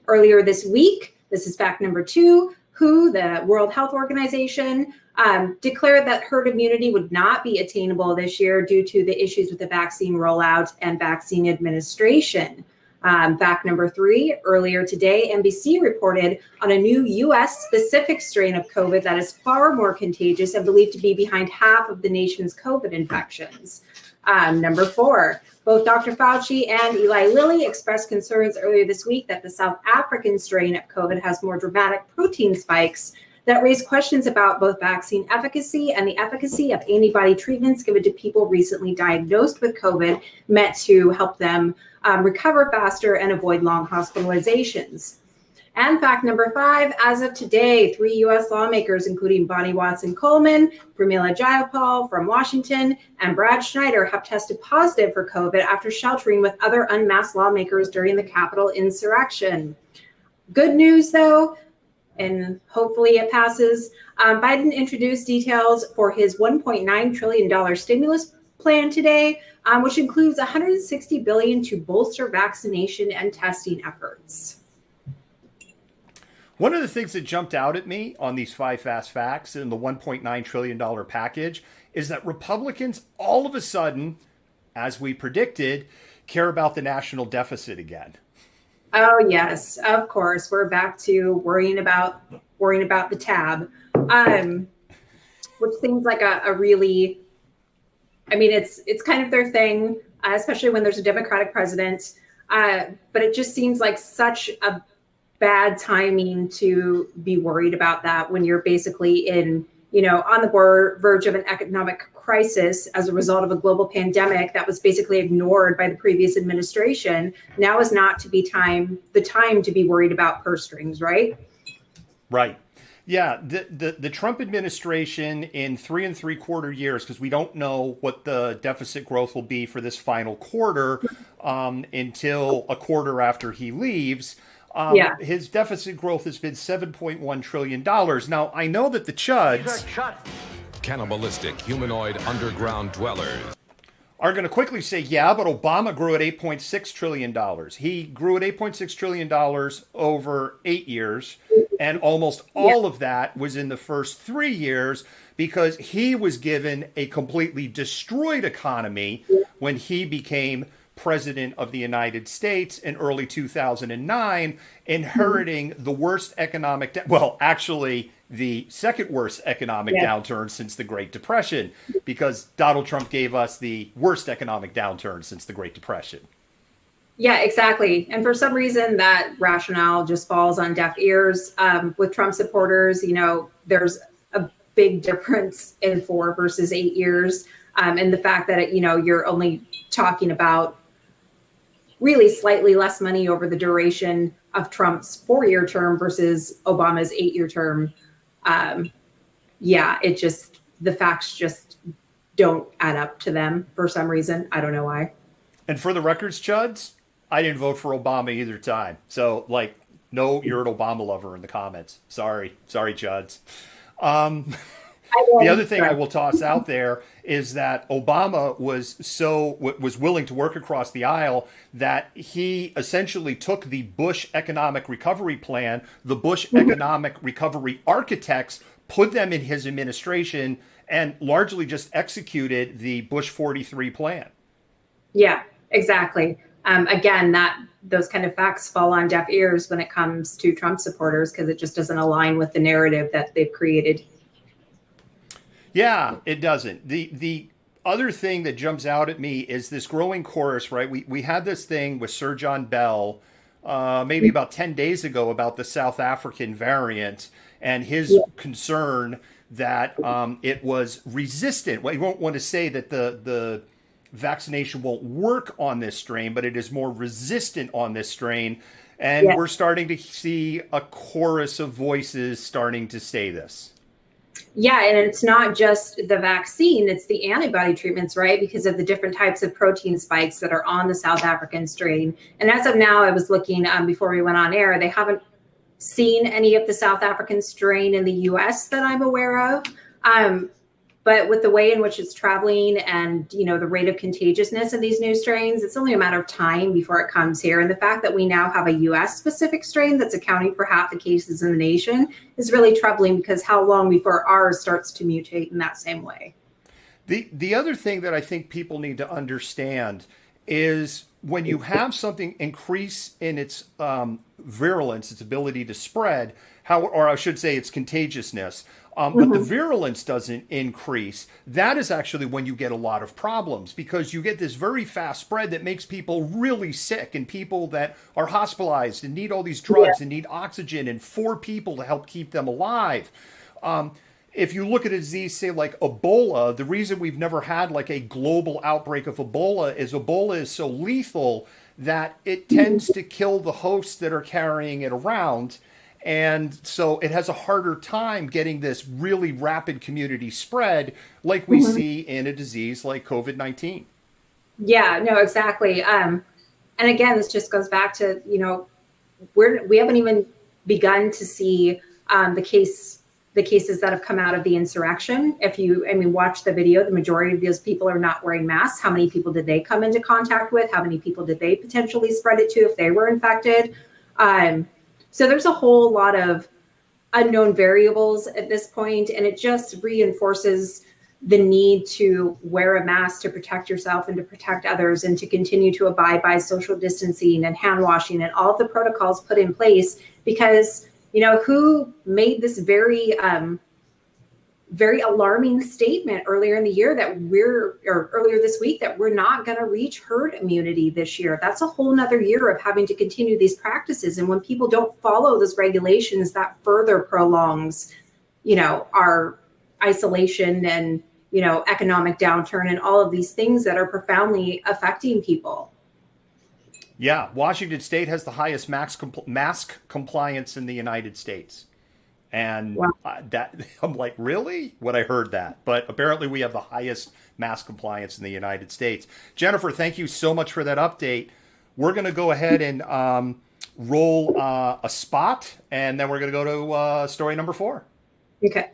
B: Earlier this week, this is fact number 2, WHO, the World Health Organization, declared that herd immunity would not be attainable this year due to the issues with the vaccine rollout and vaccine administration. Fact number 3, earlier today, NBC reported on a new U.S.-specific strain of COVID that is far more contagious and believed to be behind half of the nation's COVID infections. Number 4, both Dr. Fauci and Eli Lilly expressed concerns earlier this week that the South African strain of COVID has more dramatic protein spikes that raise questions about both vaccine efficacy and the efficacy of antibody treatments given to people recently diagnosed with COVID, meant to help them recover faster and avoid long hospitalizations. And fact number 5, as of today, 3 U.S. lawmakers, including Bonnie Watson-Coleman, Pramila Jayapal from Washington, and Brad Schneider, have tested positive for COVID after sheltering with other unmasked lawmakers during the Capitol insurrection. Good news, though, and hopefully it passes. Biden introduced details for his $1.9 trillion stimulus plan today, which includes $160 billion to bolster vaccination and testing efforts.
A: One of the things that jumped out at me on these 5 fast facts in the $1.9 trillion package is that Republicans all of a sudden, as we predicted, care about the national deficit again.
B: Oh, yes, of course. We're back to worrying about the tab, which seems like a really, I mean, it's kind of their thing, especially when there's a Democratic president. But it just seems like such a bad timing to be worried about that when you're basically on the verge of an economic crisis as a result of a global pandemic that was basically ignored by the previous administration. Now is not the time to be worried about purse strings, right?
A: Right. Yeah, the Trump administration in 3 3/4 years, because we don't know what the deficit growth will be for this final quarter until a quarter after he leaves. His deficit growth has been $7.1 trillion. Now, I know that the chuds,
J: cannibalistic humanoid underground dwellers,
A: are going to quickly say, yeah, but Obama grew at $8.6 trillion. He grew at $8.6 trillion over 8 years, and almost all of that was in the first 3 years because he was given a completely destroyed economy when he became president of the United States in early 2009, inheriting the worst economic, actually the second worst economic downturn since the Great Depression, because Donald Trump gave us the worst economic downturn since the Great Depression.
B: Yeah, exactly. And for some reason, that rationale just falls on deaf ears. With Trump supporters, there's a big difference in 4 versus 8 years. And the fact that, you're only talking about really slightly less money over the duration of Trump's 4-year term versus Obama's 8-year term. The facts just don't add up to them for some reason. I don't know why.
A: And for the records, chuds, I didn't vote for Obama either time. So, no, you're an Obama lover in the comments. Sorry, chuds. The other thing I will toss out there is that Obama was willing to work across the aisle that he essentially took the Bush economic recovery plan, the Bush economic recovery architects, put them in his administration, and largely just executed the Bush 43 plan.
B: Yeah, exactly. again, those kind of facts fall on deaf ears when it comes to Trump supporters, because it just doesn't align with the narrative that they've created.
A: Yeah, it doesn't. The other thing that jumps out at me is this growing chorus, right? We had this thing with Sir John Bell maybe about 10 days ago about the South African variant and his concern that it was resistant. Well, you won't want to say that the vaccination won't work on this strain, but it is more resistant on this strain. And we're starting to see a chorus of voices starting to say this.
B: Yeah, and it's not just the vaccine, it's the antibody treatments, right? Because of the different types of protein spikes that are on the South African strain. And as of now, I was looking before we went on air, they haven't seen any of the South African strain in the US that I'm aware of. But with the way in which it's traveling and, the rate of contagiousness of these new strains, it's only a matter of time before it comes here. And the fact that we now have a US specific strain that's accounting for half the cases in the nation is really troubling, because how long before ours starts to mutate in that same way?
A: The other thing that I think people need to understand is when you have something increase in its virulence, its ability to spread, or I should say its contagiousness, but the virulence doesn't increase, that is actually when you get a lot of problems, because you get this very fast spread that makes people really sick, and people that are hospitalized and need all these drugs and need oxygen and 4 people to help keep them alive. If you look at a disease, say like Ebola, the reason we've never had like a global outbreak of Ebola is so lethal that it tends to kill the hosts that are carrying it around. And so it has a harder time getting this really rapid community spread like we see in a disease like COVID-19.
B: Yeah, no, exactly. And again, this just goes back to, we haven't even begun to see the cases that have come out of the insurrection. If you, watch the video, the majority of those people are not wearing masks. How many people did they come into contact with? How many people did they potentially spread it to if they were infected? So there's a whole lot of unknown variables at this point, and it just reinforces the need to wear a mask to protect yourself and to protect others, and to continue to abide by social distancing and hand washing and all of the protocols put in place, because who made this very very alarming statement earlier in the year earlier this week that we're not going to reach herd immunity this year. That's a whole nother year of having to continue these practices. And when people don't follow those regulations, that further prolongs, our isolation and, economic downturn and all of these things that are profoundly affecting people.
A: Yeah, Washington State has the highest mask compliance in the United States. And I'm like, really? When I heard that. But apparently we have the highest mask compliance in the United States. Jennifer, thank you so much for that update. We're going to go ahead and roll a spot, and then we're going to go to story number 4.
B: Okay.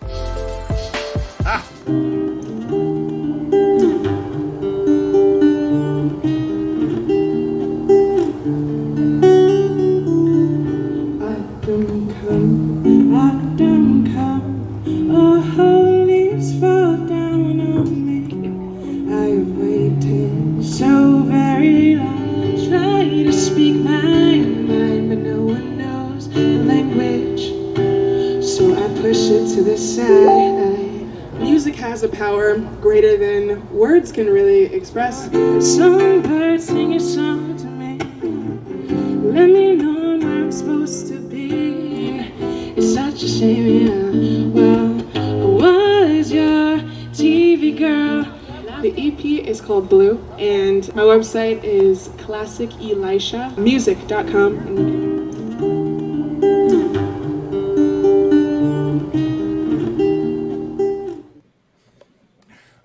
K: To the side. Music has a power greater than words can really express. Songbird, sing a song to me. Let me know where I'm supposed to be. It's such a shame, yeah. Well, I was your TV girl. The EP is called Blue, and my website is classicelishamusic.com.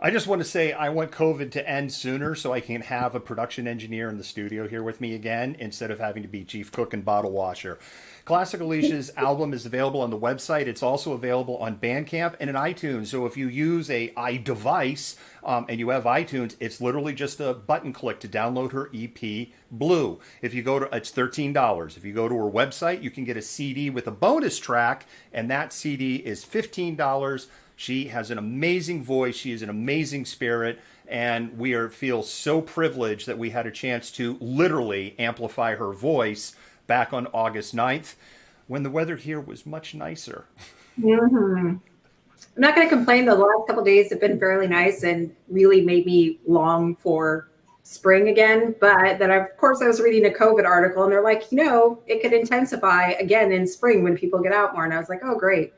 A: I just want to say I want COVID to end sooner so I can have a production engineer in the studio here with me again instead of having to be chief cook and bottle washer. Classic Alicia's album is available on the website. It's also available on Bandcamp and in iTunes. So if you use a iDevice and you have iTunes, it's literally just a button click to download her EP, Blue. If you go to, it's $13. If you go to her website, you can get a CD with a bonus track, and that CD is $15. She has an amazing voice. She is an amazing spirit. And feel so privileged that we had a chance to literally amplify her voice back on August 9th when the weather here was much nicer.
B: Mm-hmm. I'm not going to complain. The last couple of days have been fairly nice and really made me long for spring again. But then, of course, I was reading a COVID article and they're like, it could intensify again in spring when people get out more. And I was like, oh, great.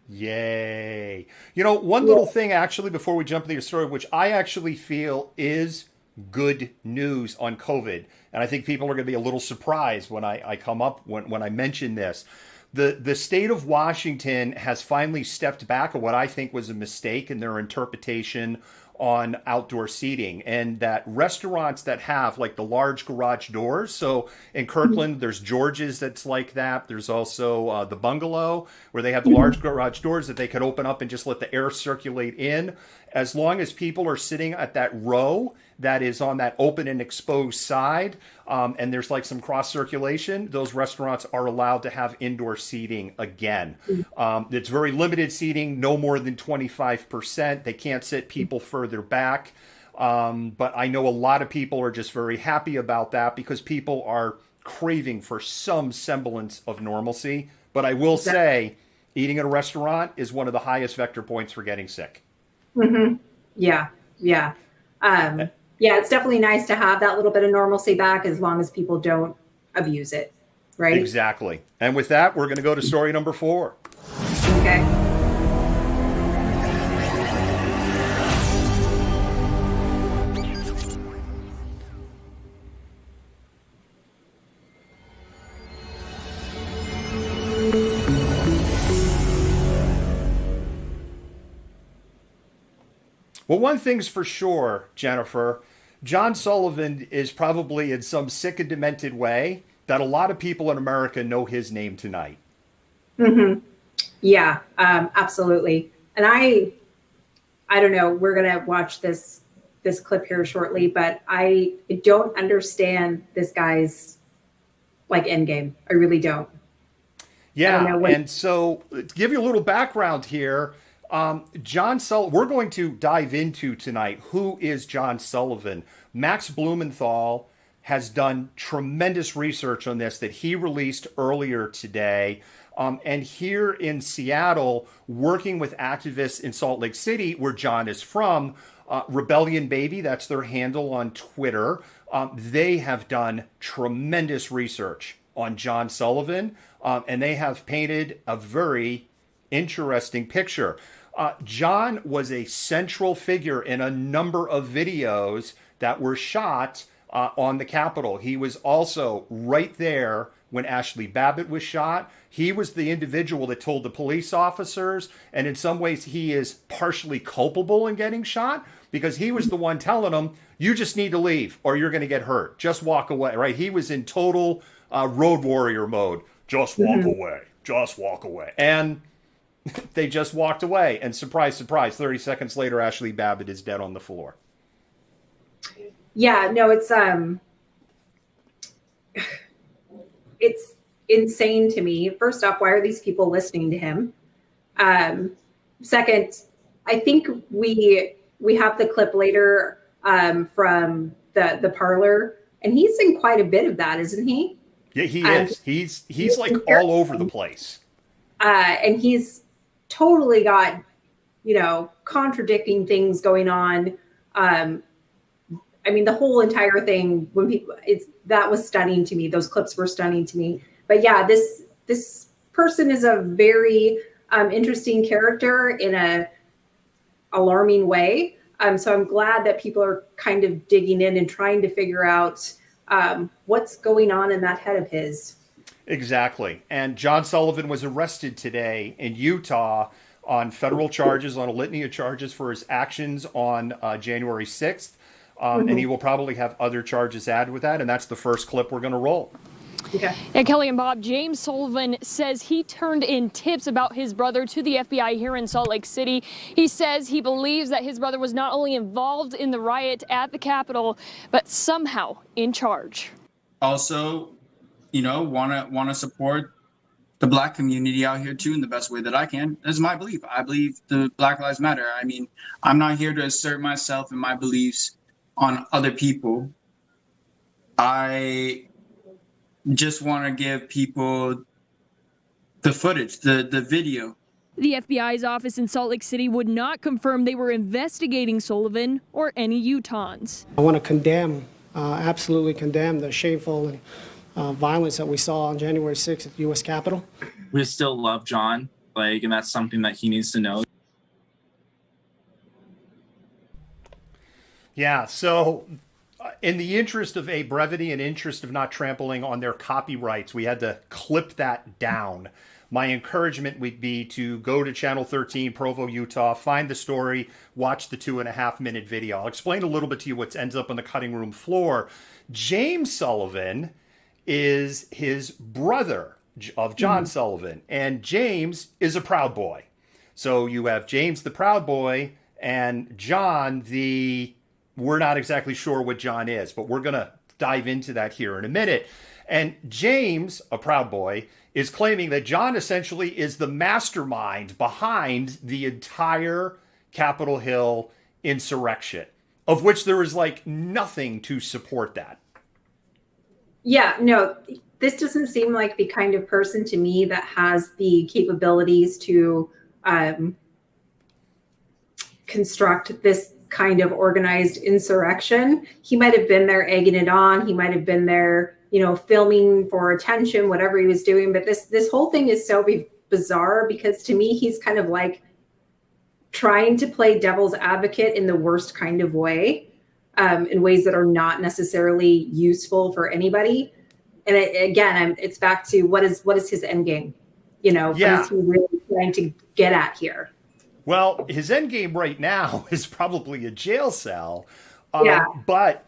A: Yay. One little thing actually before we jump into your story, which I actually feel is good news on COVID. And I think people are going to be a little surprised when I come up, when I mention this. The state of Washington has finally stepped back on what I think was a mistake in their interpretation on outdoor seating, and that restaurants that have like the large garage doors. So in Kirkland, there's George's that's like that. There's also the Bungalow where they have the large garage doors that they could open up and just let the air circulate in. As long as people are sitting at that row that is on that open and exposed side, and there's like some cross circulation, those restaurants are allowed to have indoor seating again. It's very limited seating, no more than 25%. They can't sit people further back. But I know a lot of people are just very happy about that because people are craving for some semblance of normalcy. But I will say, eating at a restaurant is one of the highest vector points for getting sick.
B: Mm-hmm. Yeah. It's definitely nice to have that little bit of normalcy back as long as people don't abuse it, right?
A: Exactly. And with that, we're going to go to story number 4.
B: Okay.
A: Well, one thing's for sure, Jennifer, John Sullivan is probably in some sick and demented way that a lot of people in America know his name tonight.
B: Mm-hmm. Yeah, absolutely. And I don't know, we're going to watch this clip here shortly, but I don't understand this guy's end game. I really don't.
A: Yeah. And so to give you a little background here, John Sullivan, we're going to dive into tonight who is John Sullivan. Max Blumenthal has done tremendous research on this that he released earlier today. And here in Seattle, working with activists in Salt Lake City, where John is from, Rebellion Baby, that's their handle on Twitter. They have done tremendous research on John Sullivan, and they have painted a very interesting picture. John was a central figure in a number of videos that were shot on the Capitol. He was also right there when Ashley Babbitt was shot. He was the individual that told the police officers, and in some ways he is partially culpable in getting shot because he was the one telling them, you just need to leave or you're going to get hurt. Just walk away, right? He was in total road warrior mode. Just walk away. Just walk away. And they just walked away. And surprise, surprise, 30 seconds later, Ashley Babbitt is dead on the floor.
B: Yeah, no, it's insane to me. First off, why are these people listening to him? Second, I think we have the clip later from the parlor, and he's in quite a bit of that, isn't he?
A: Yeah, he is. He's like all over the place.
B: And he's totally got, contradicting things going on. I mean, the whole entire thing, that was stunning to me. Those clips were stunning to me. But yeah, this person is a very interesting character in a alarming way. So I'm glad that people are kind of digging in and trying to figure out what's going on in that head of his.
A: Exactly. And John Sullivan was arrested today in Utah on federal charges, on a litany of charges for his actions on January 6th. And he will probably have other charges added with that. And that's the first clip we're going to roll.
B: Okay.
L: Yeah, Kelly and Bob, James Sullivan says he turned in tips about his brother to the FBI here in Salt Lake City. He says he believes that his brother was not only involved in the riot at the Capitol, but somehow in charge.
M: Also, want to support the Black community out here too in the best way that I can. That's my belief. I believe the Black Lives Matter. I mean, I'm not here to assert myself and my beliefs on other people. I just want to give people the footage, the video.
L: The FBI's office in Salt Lake City would not confirm they were investigating Sullivan or any Utahns.
N: I want to condemn, absolutely condemn the shameful and violence that we saw on January 6th at the U.S. Capitol.
O: We still love John, and that's something that he needs to know.
A: Yeah, so in the interest of brevity and interest of not trampling on their copyrights, we had to clip that down. My encouragement would be to go to Channel 13, Provo, Utah, find the story, watch the 2.5-minute video. I'll explain a little bit to you what ends up on the cutting room floor. James Sullivan is his brother of John Sullivan, and James is a Proud Boy. So you have James the Proud Boy and John we're not exactly sure what John is, but we're going to dive into that here in a minute. And James, a Proud Boy, is claiming that John essentially is the mastermind behind the entire Capitol Hill insurrection, of which there is nothing to support that.
B: Yeah, no, this doesn't seem like the kind of person to me that has the capabilities to construct this kind of organized insurrection. He might have been there egging it on. He might have been there, filming for attention, whatever he was doing. But this whole thing is so bizarre because to me, he's kind of like trying to play devil's advocate in the worst kind of way. In ways that are not necessarily useful for anybody. And it's back to what is his end game? What is he really trying to get at here?
A: Well, his end game right now is probably a jail cell. But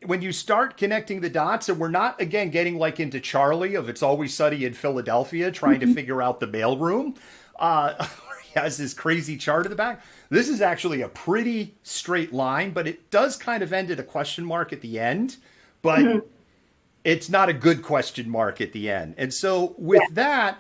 A: when you start connecting the dots, and we're not, again, getting into Charlie of It's Always Sunny in Philadelphia, trying to figure out the mailroom. He has this crazy chart in the back. This is actually a pretty straight line, but it does kind of end at a question mark at the end. But it's not a good question mark at the end. And so with that,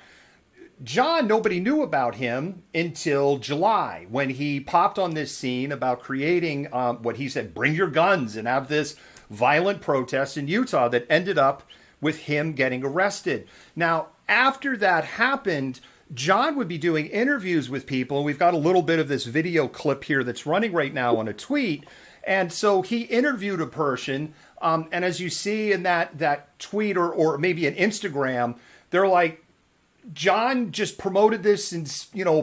A: John, nobody knew about him until July when he popped on this scene about creating what he said, bring your guns, and have this violent protest in Utah that ended up with him getting arrested. Now, after that happened, John would be doing interviews with people. We've got a little bit of this video clip here that's running right now on a tweet. And so he interviewed a person. And as you see in that tweet or maybe an Instagram, they're like, John just promoted this and,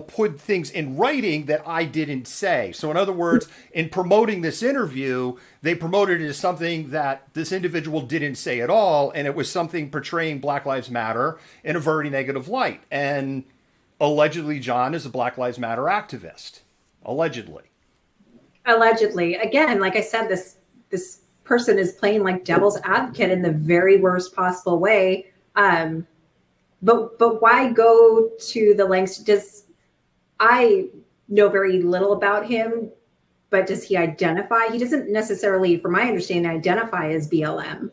A: put things in writing that I didn't say. So in other words, in promoting this interview, they promoted it as something that this individual didn't say at all. And it was something portraying Black Lives Matter in a very negative light. And allegedly, John is a Black Lives Matter activist. Allegedly.
B: Again, like I said, this person is playing like devil's advocate in the very worst possible way. But why go to the lengths? I know very little about him, but does he identify? He doesn't necessarily, from my understanding, identify as BLM.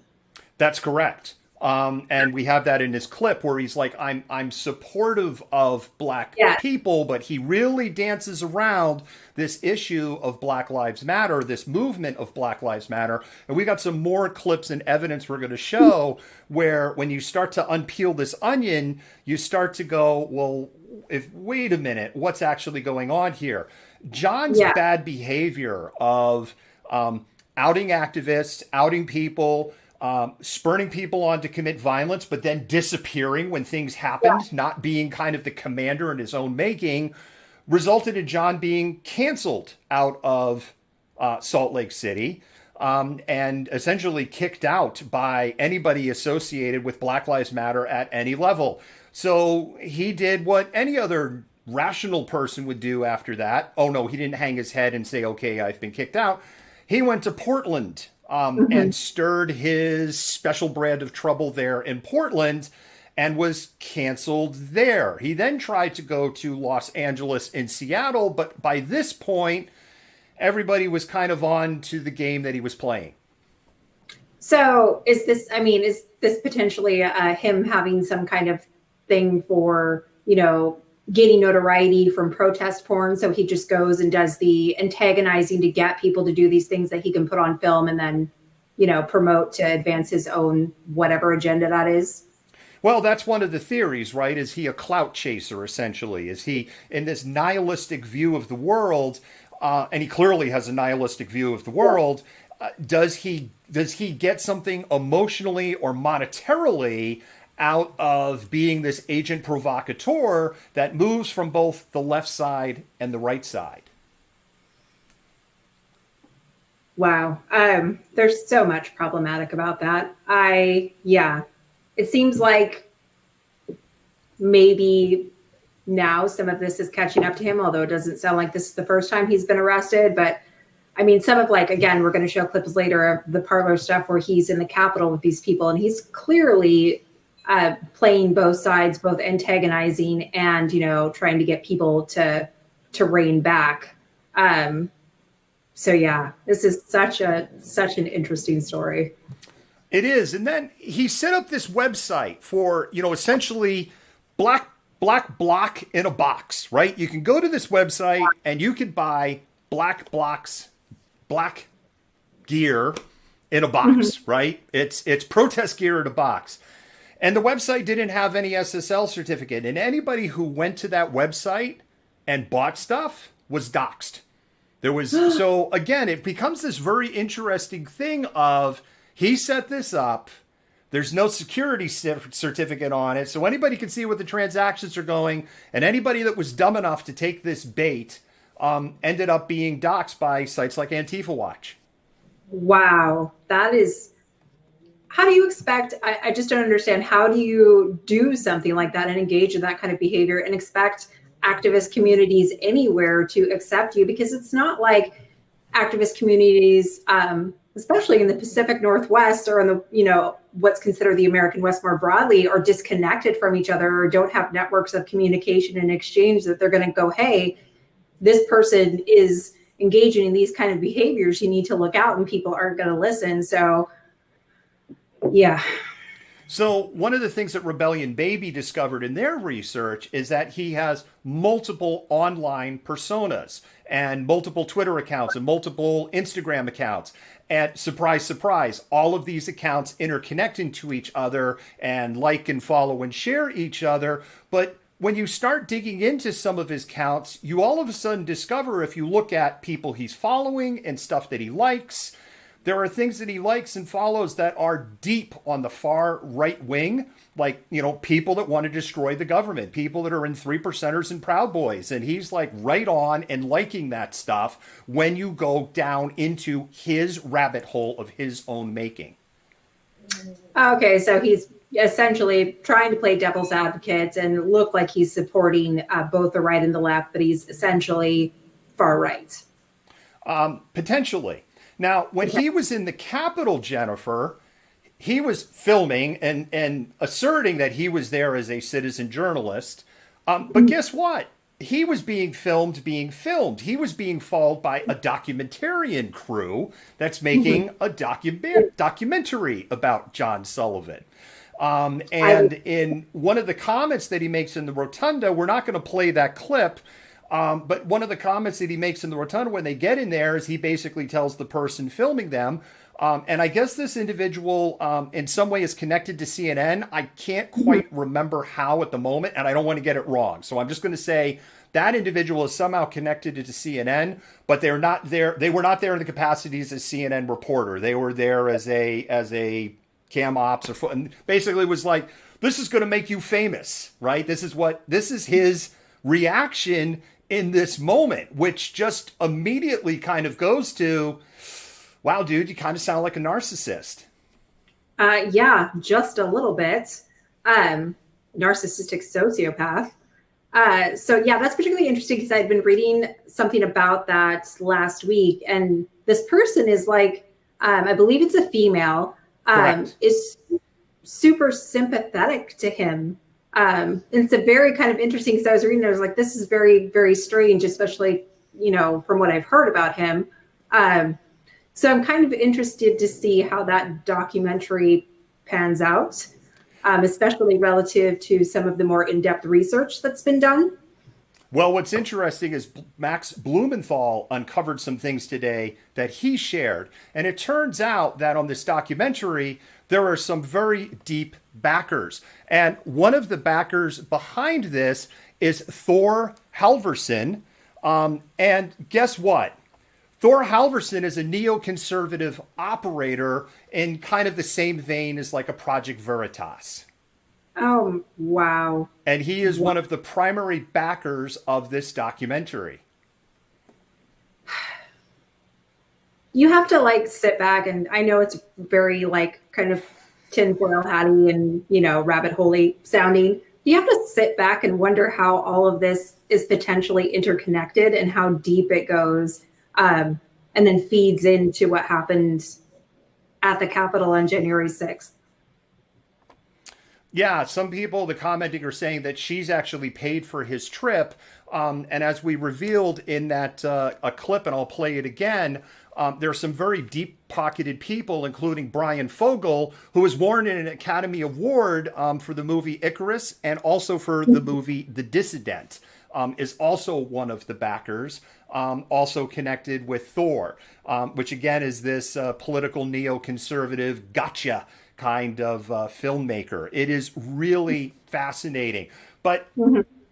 A: That's correct. And we have that in this clip where he's like, I'm supportive of Black people, but he really dances around this issue of Black Lives Matter, this movement of Black Lives Matter. And we got some more clips and evidence we're going to show where when you start to unpeel this onion, you start to go, well, wait a minute, what's actually going on here? John's bad behavior of outing activists, outing people, spurning people on to commit violence, but then disappearing when things happened, not being kind of the commander in his own making, resulted in John being canceled out of Salt Lake City and essentially kicked out by anybody associated with Black Lives Matter at any level. So he did what any other rational person would do after that. Oh, no, he didn't hang his head and say, okay, I've been kicked out. He went to Portland and stirred his special brand of trouble there in Portland and was canceled there. He then tried to go to Los Angeles and Seattle, but by this point, everybody was kind of on to the game that he was playing.
B: So is this potentially him having some kind of thing for, getting notoriety from protest porn. So he just goes and does the antagonizing to get people to do these things that he can put on film and then, promote to advance his own whatever agenda that is.
A: Well, that's one of the theories, right? Is he a clout chaser, essentially? Is he in this nihilistic view of the world? And he clearly has a nihilistic view of the world. Does he get something emotionally or monetarily out of being this agent provocateur that moves from both the left side and the right side?
B: Wow. There's so much problematic about that. It seems like maybe now some of this is catching up to him, although it doesn't sound like this is the first time he's been arrested. But I mean, some of again, we're going to show clips later of the Parler stuff where he's in the Capitol with these people, and he's clearly playing both sides, both antagonizing and, trying to get people to rein back. So yeah, this is such an interesting story.
A: It is. And then he set up this website for, essentially black bloc in a box, right? You can go to this website and you can buy black gear in a box, right? It's protest gear in a box. And the website didn't have any SSL certificate. And anybody who went to that website and bought stuff was doxxed. So again, it becomes this very interesting thing of he set this up. There's no security certificate on it. So anybody can see what the transactions are going. And anybody that was dumb enough to take this bait ended up being doxxed by sites like Antifa Watch.
B: Wow. That is, how do you expect, I just don't understand. How do you do something like that and engage in that kind of behavior and expect activist communities anywhere to accept you? Because it's not like activist communities, especially in the Pacific Northwest or in the, what's considered the American West more broadly, are disconnected from each other or don't have networks of communication and exchange that they're going to go, hey, this person is engaging in these kind of behaviors. You need to look out, and people aren't going to listen. So, yeah.
A: So one of the things that Rebellion Baby discovered in their research is that he has multiple online personas and multiple Twitter accounts and multiple Instagram accounts. And surprise, surprise, all of these accounts interconnecting to each other and like and follow and share each other. But when you start digging into some of his accounts, you all of a sudden discover, if you look at people he's following and stuff that he likes, there are things that he likes and follows that are deep on the far right wing, like, people that want to destroy the government, people that are in 3%ers and Proud Boys. And he's like right on and liking that stuff when you go down into his rabbit hole of his own making.
B: Okay, so he's essentially trying to play devil's advocate and look like he's supporting both the right and the left, but he's essentially far right.
A: Potentially. Now, when he was in the Capitol, Jennifer, he was filming and asserting that he was there as a citizen journalist. But guess what? He was being filmed. He was being followed by a documentarian crew that's making a documentary about John Sullivan. And in one of the comments that he makes in the rotunda, we're not going to play that clip, but one of the comments that he makes in the rotunda when they get in there is he basically tells the person filming them, and I guess this individual in some way is connected to CNN. I can't quite remember how at the moment, and I don't want to get it wrong. So I'm just going to say that individual is somehow connected to CNN, but they're not there. They were not there in the capacities as CNN reporter. They were there as a cam ops and basically was like, this is going to make you famous, right? This is his reaction in this moment, which just immediately kind of goes to, wow, dude, you kind of sound like a narcissist.
B: Yeah, just a little bit. Narcissistic sociopath. So yeah, that's particularly interesting because I'd been reading something about that last week. And this person is like, I believe it's a female, is super sympathetic to him. And it's a very kind of interesting, because I was reading, I was like, this is very, very strange, especially, from what I've heard about him. So I'm kind of interested to see how that documentary pans out. especially relative to some of the more in-depth research that's been done?
A: Well, what's interesting is Max Blumenthal uncovered some things today that he shared. And it turns out that on this documentary, there are some very deep backers. And one of the backers behind this is Thor Halvorsen. And guess what? Thor Halvorsen is a neoconservative operator in kind of the same vein as like a Project Veritas.
B: Oh, wow.
A: And he is one of the primary backers of this documentary.
B: You have to like sit back, and I know it's very like kind of tinfoil hatty and, you know, rabbit holey sounding. You have to sit back and wonder how all of this is potentially interconnected and how deep it goes, and then feeds into what happened at the Capitol on January 6th.
A: Yeah, some people, the commenting, are saying that she's actually paid for his trip. And as we revealed in that a clip, and I'll play it again, there are some very deep-pocketed people, including Brian Fogel, who was won an Academy Award for the movie Icarus and also for the movie The Dissident, is also one of the backers, also connected with Thor, which again is this political neoconservative gotcha kind of filmmaker. It is really fascinating. But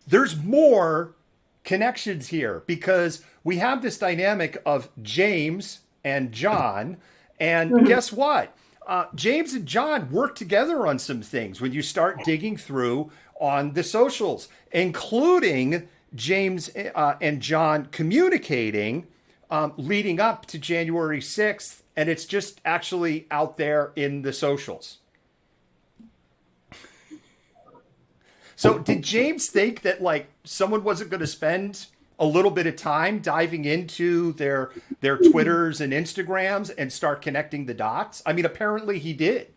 A: there's more connections here, because we have this dynamic of James and John. And guess what? James and John work together on some things when you start digging through on the socials, including James and John communicating leading up to January 6th. And it's just actually out there in the socials. So did James think that like someone wasn't going to spend a little bit of time diving into their Twitters and Instagrams and start connecting the dots? I mean, apparently he did.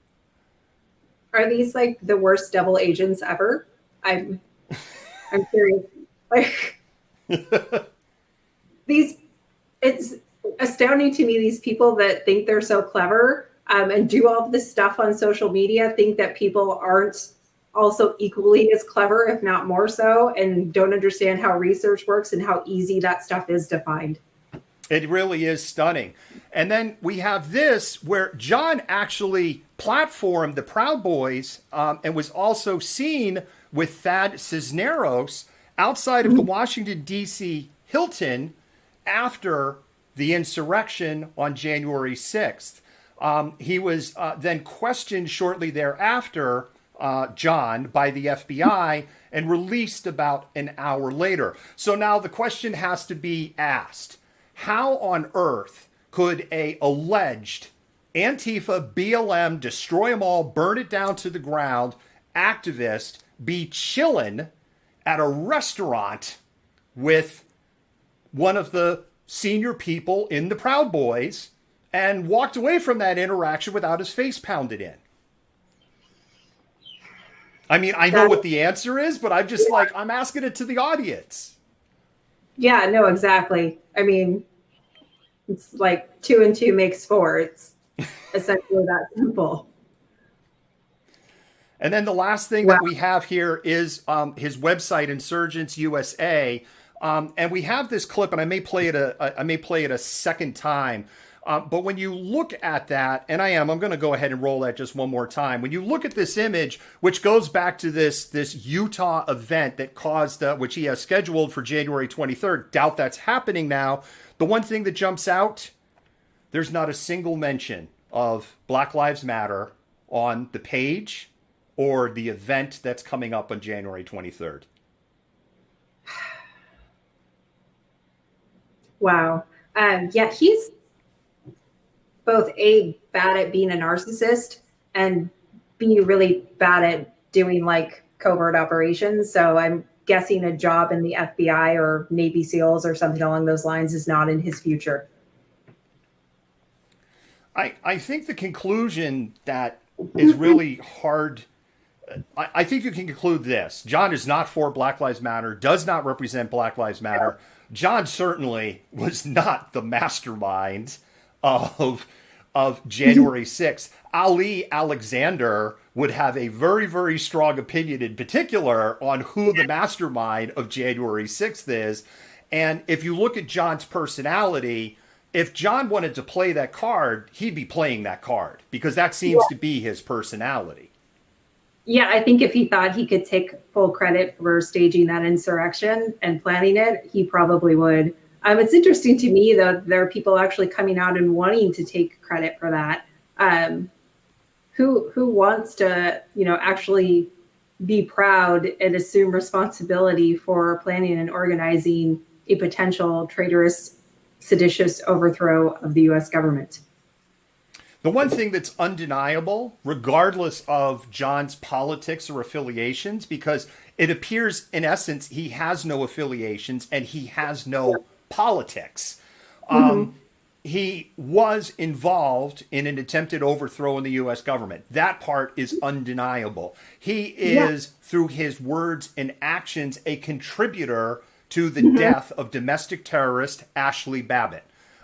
B: Are these like the worst double agents ever? I'm curious. Like it's astounding to me, these people that think they're so clever and do all of this stuff on social media think that people aren't also equally as clever, if not more so, and don't understand how research works and how easy that stuff is to find.
A: It really is stunning. And then we have this where John actually platformed the Proud Boys and was also seen with Thad Cisneros outside of the Washington, D.C. Hilton after the insurrection on January 6th. He was then questioned shortly thereafter, John, by the FBI and released about an hour later. So now the question has to be asked. How on earth could a alleged Antifa, BLM, destroy them all, burn it down to the ground activist be chilling at a restaurant with one of the senior people in the Proud Boys and walked away from that interaction without his face pounded in? I mean, I know what the answer is, but I'm just like, I'm asking it to the audience.
B: Yeah, no, exactly. I mean, it's like 2 and 2 makes 4. It's essentially that simple.
A: And then the last thing that we have here is his website, Insurgents USA. And we have this clip, and I may play it a second time. But when you look at that, and I'm going to go ahead and roll that just one more time. When you look at this image, which goes back to this Utah event that caused, which he has scheduled for January 23rd, doubt that's happening now. The one thing that jumps out, there's not a single mention of Black Lives Matter on the page or the event that's coming up on January 23rd.
B: Wow. Yeah, he's both A, bad at being a narcissist, and B, really bad at doing like covert operations. So I'm guessing a job in the FBI or Navy SEALs or something along those lines is not in his future.
A: I think the conclusion that is really hard, I think you can conclude this. John is not for Black Lives Matter, does not represent Black Lives Matter. John certainly was not the mastermind of of January 6th, Ali Alexander would have a very, very strong opinion in particular on who the mastermind of January 6th is. And if you look at John's personality, if John wanted to play that card, he'd be playing that card because that seems to be his personality.
B: Yeah, I think if he thought he could take full credit for staging that insurrection and planning it, he probably would. It's interesting to me, though, there are people actually coming out and wanting to take credit for that. Who wants to, actually be proud and assume responsibility for planning and organizing a potential traitorous, seditious overthrow of the U.S. government?
A: The one thing that's undeniable, regardless of John's politics or affiliations, because it appears, in essence, he has no affiliations and he has no politics. He was involved in an attempted overthrow in the U.S. government. That part is undeniable. He is, through his words and actions, a contributor to the death of domestic terrorist Ashley Babbitt.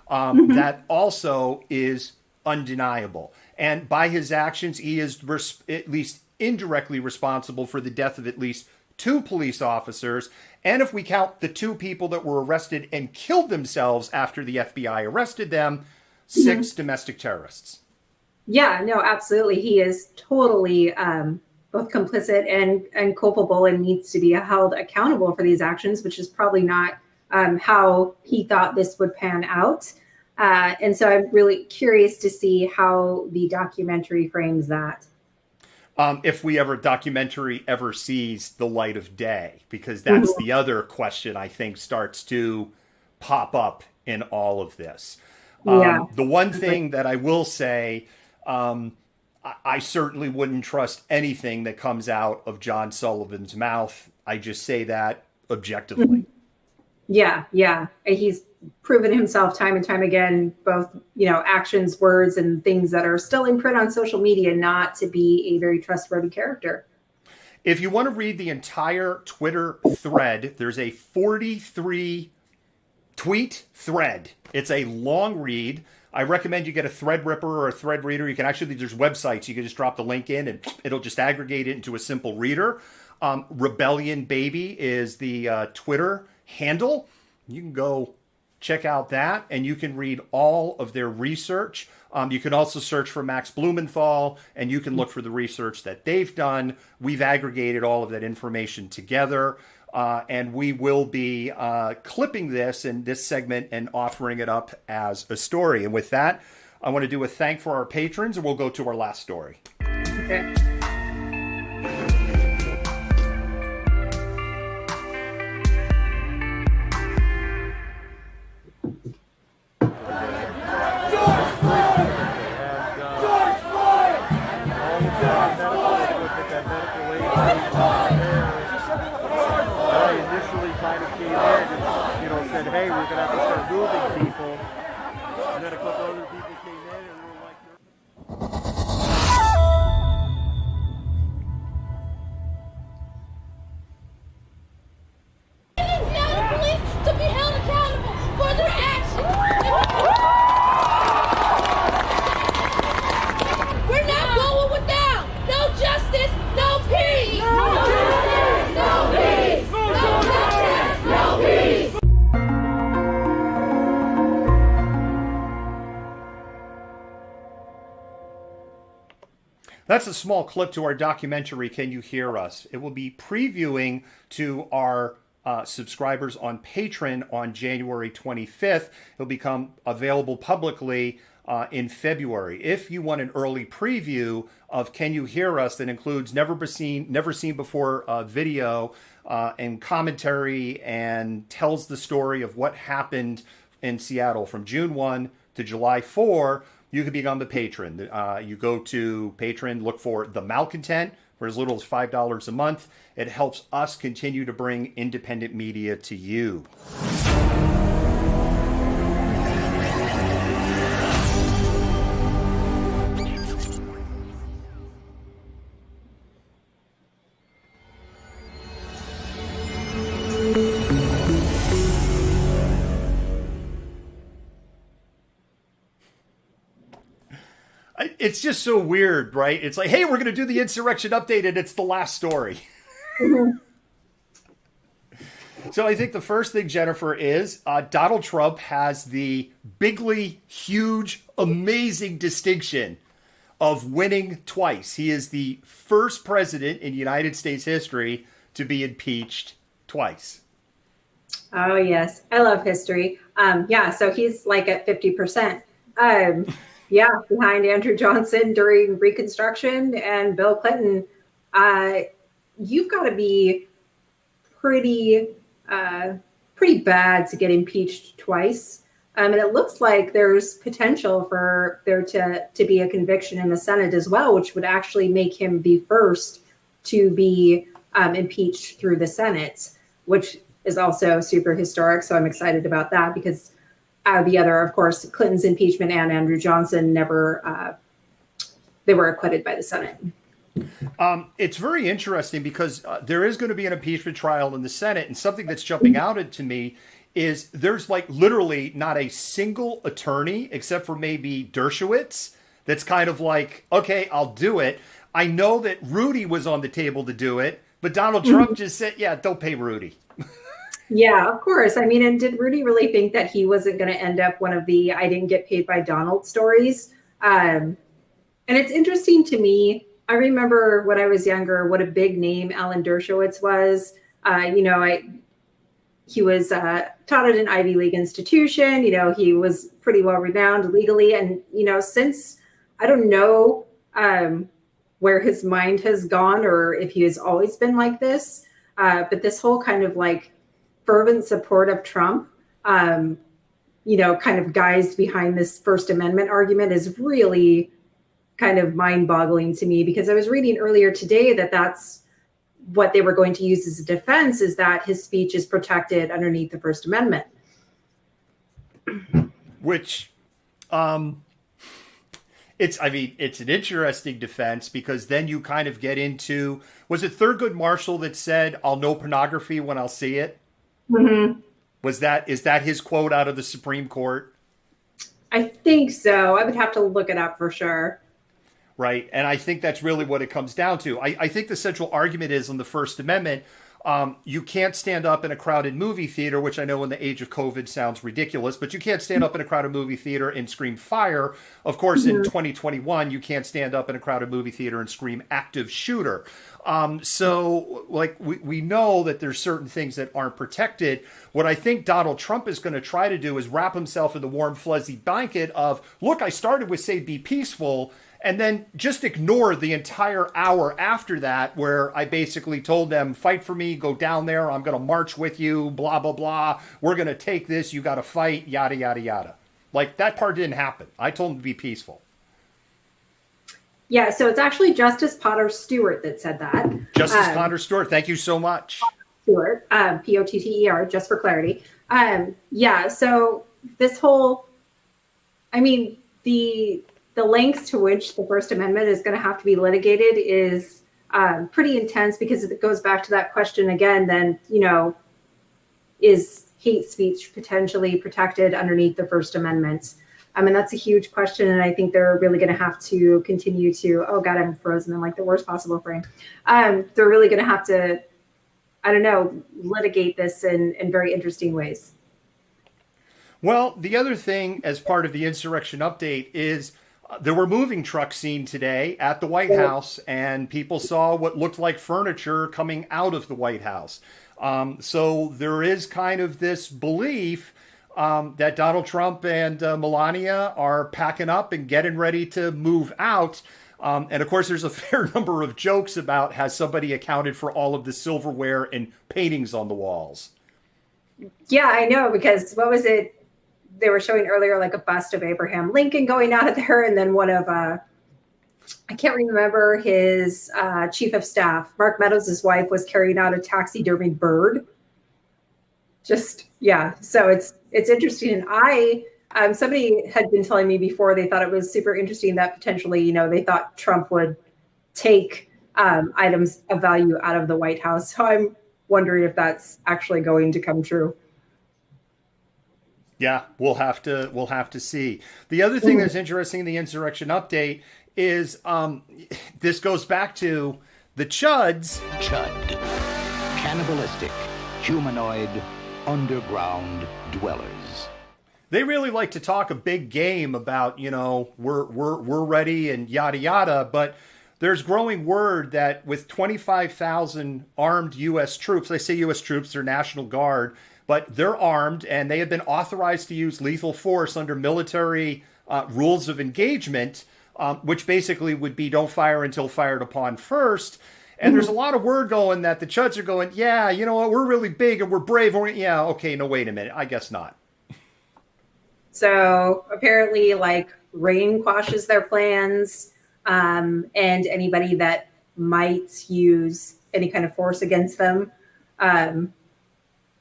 A: That also is undeniable. And by his actions, he is at least indirectly responsible for the death of at least 2 police officers. And if we count the 2 people that were arrested and killed themselves after the FBI arrested them, 6 domestic terrorists.
B: Yeah, no, absolutely. He is totally both complicit and culpable and needs to be held accountable for these actions, which is probably not how he thought this would pan out. And so I'm really curious to see how the documentary frames that.
A: If documentary ever sees the light of day, because that's the other question I think starts to pop up in all of this. The one thing that I will say, I certainly wouldn't trust anything that comes out of John Sullivan's mouth. I just say that objectively.
B: Yeah. He's proven himself time and time again, both, actions, words, and things that are still in print on social media, not to be a very trustworthy character.
A: If you want to read the entire Twitter thread, there's a 43 tweet thread. It's a long read. I recommend you get a Threadripper or a Thread reader. You can actually, there's websites. You can just drop the link in and it'll just aggregate it into a simple reader. Rebellion Baby is the Twitter handle. You can go check out that and you can read all of their research. You can also search for Max Blumenthal and you can look for the research that they've done. We've aggregated all of that information together. And we will be clipping this in this segment and offering it up as a story. And with that, I want to do a thank for our patrons and we'll go to our last story.
B: Okay.
A: Said, hey, we're going to have to start moving people. And then a couple other people came in and we were like...
P: Now the police to be held accountable for their actions. We're not going without. No justice, no peace. No justice, no peace. No justice, no peace.
A: That's a small clip to our documentary, Can You Hear Us? It will be previewing to our subscribers on Patreon on January 25th. It'll become available publicly in February. If you want an early preview of Can You Hear Us that includes never seen before video and commentary and tells the story of what happened in Seattle from June 1 to July 4, you can become the patron. You go to Patreon, look for the Malcontent for as little as $5 a month. It helps us continue to bring independent media to you. It's just so weird, right? It's like, hey, we're going to do the insurrection update, and it's the last story. So I think the first thing, Jennifer, is Donald Trump has the bigly, huge, amazing distinction of winning twice. He is the first president in United States history to be impeached twice.
B: Oh, yes. I love history. So he's like at 50%. Behind Andrew Johnson during Reconstruction and Bill Clinton. You've got to be pretty bad to get impeached twice. And it looks like there's potential for there to be a conviction in the Senate as well, which would actually make him the first to be impeached through the Senate, which is also super historic. So I'm excited about that because the other, of course, Clinton's impeachment and Andrew Johnson never, they were acquitted by the Senate.
A: It's very interesting because there is going to be an impeachment trial in the Senate, and something that's jumping out to me is there's like literally not a single attorney except for maybe Dershowitz that's kind of like, okay, I'll do it. I know that Rudy was on the table to do it, but Donald Trump just said, yeah, don't pay Rudy.
B: Yeah, of course. I mean, and did Rudy really think that he wasn't going to end up one of the I didn't get paid by Donald stories? And it's interesting to me. I remember when I was younger, what a big name Alan Dershowitz was. He was taught at an Ivy League institution. He was pretty well renowned legally. And, since I don't know where his mind has gone or if he has always been like this, but this whole kind of like fervent support of Trump, kind of guised behind this First Amendment argument is really kind of mind-boggling to me, because I was reading earlier today that that's what they were going to use as a defense, is that his speech is protected underneath the First Amendment.
A: Which, it's an interesting defense, because then you kind of get into, was it Thurgood Marshall that said, "I'll know pornography when I'll see it"?
B: Mm-hmm.
A: Is that his quote out of the Supreme Court?
B: I think so. I would have to look it up for sure.
A: Right. And I think that's really what it comes down to. I think the central argument is on the First Amendment, you can't stand up in a crowded movie theater, which I know in the age of COVID sounds ridiculous, but you can't stand up in a crowded movie theater and scream fire. Of course, in 2021, you can't stand up in a crowded movie theater and scream active shooter. So like we know that there's certain things that aren't protected. What I think Donald Trump is going to try to do is wrap himself in the warm, fuzzy blanket of, look, I started with say, be peaceful, and then just ignore the entire hour after that, where I basically told them, fight for me, go down there, I'm going to march with you, blah, blah, blah. We're going to take this, you got to fight, yada, yada, yada. Like, that part didn't happen. I told them to be peaceful.
B: Yeah, so it's actually Justice Potter Stewart that said that.
A: Justice Potter Stewart, thank you so much.
B: Stewart, Potter, just for clarity. So this whole, the lengths to which the First Amendment is going to have to be litigated is pretty intense, because it goes back to that question again, then, is hate speech potentially protected underneath the First Amendment? That's a huge question, and I think they're really going to have to continue to, oh God, I'm frozen in like the worst possible frame. They're really going to have to, litigate this in very interesting ways.
A: Well, the other thing as part of the insurrection update is there were moving trucks seen today at the White House, and people saw what looked like furniture coming out of the White House. So there is kind of this belief that Donald Trump and Melania are packing up and getting ready to move out. And of course, there's a fair number of jokes about, has somebody accounted for all of the silverware and paintings on the walls?
B: Yeah, I know, because what was it? They were showing earlier, like a bust of Abraham Lincoln going out of there. And then one of, I can't remember, his chief of staff, Mark Meadows' wife, was carrying out a taxidermied bird. Just, yeah. So it's interesting. And somebody had been telling me before, they thought it was super interesting that potentially, they thought Trump would take items of value out of the White House. So I'm wondering if that's actually going to come true.
A: Yeah, we'll have to see. The other thing that's interesting in the insurrection update is this goes back to the Chuds.
Q: Chud. Cannibalistic, humanoid, underground dwellers.
A: They really like to talk a big game about, we're ready and yada yada, but there's growing word that with 25,000 armed U.S. troops, I say U.S. troops, they're National Guard, but they're armed and they have been authorized to use lethal force under military rules of engagement, which basically would be don't fire until fired upon first. And there's a lot of word going that the Chuds are going, yeah, you know what, we're really big and we're brave. Yeah, okay, no, wait a minute. I guess not.
B: So apparently, rain quashes their plans, and anybody that might use any kind of force against them.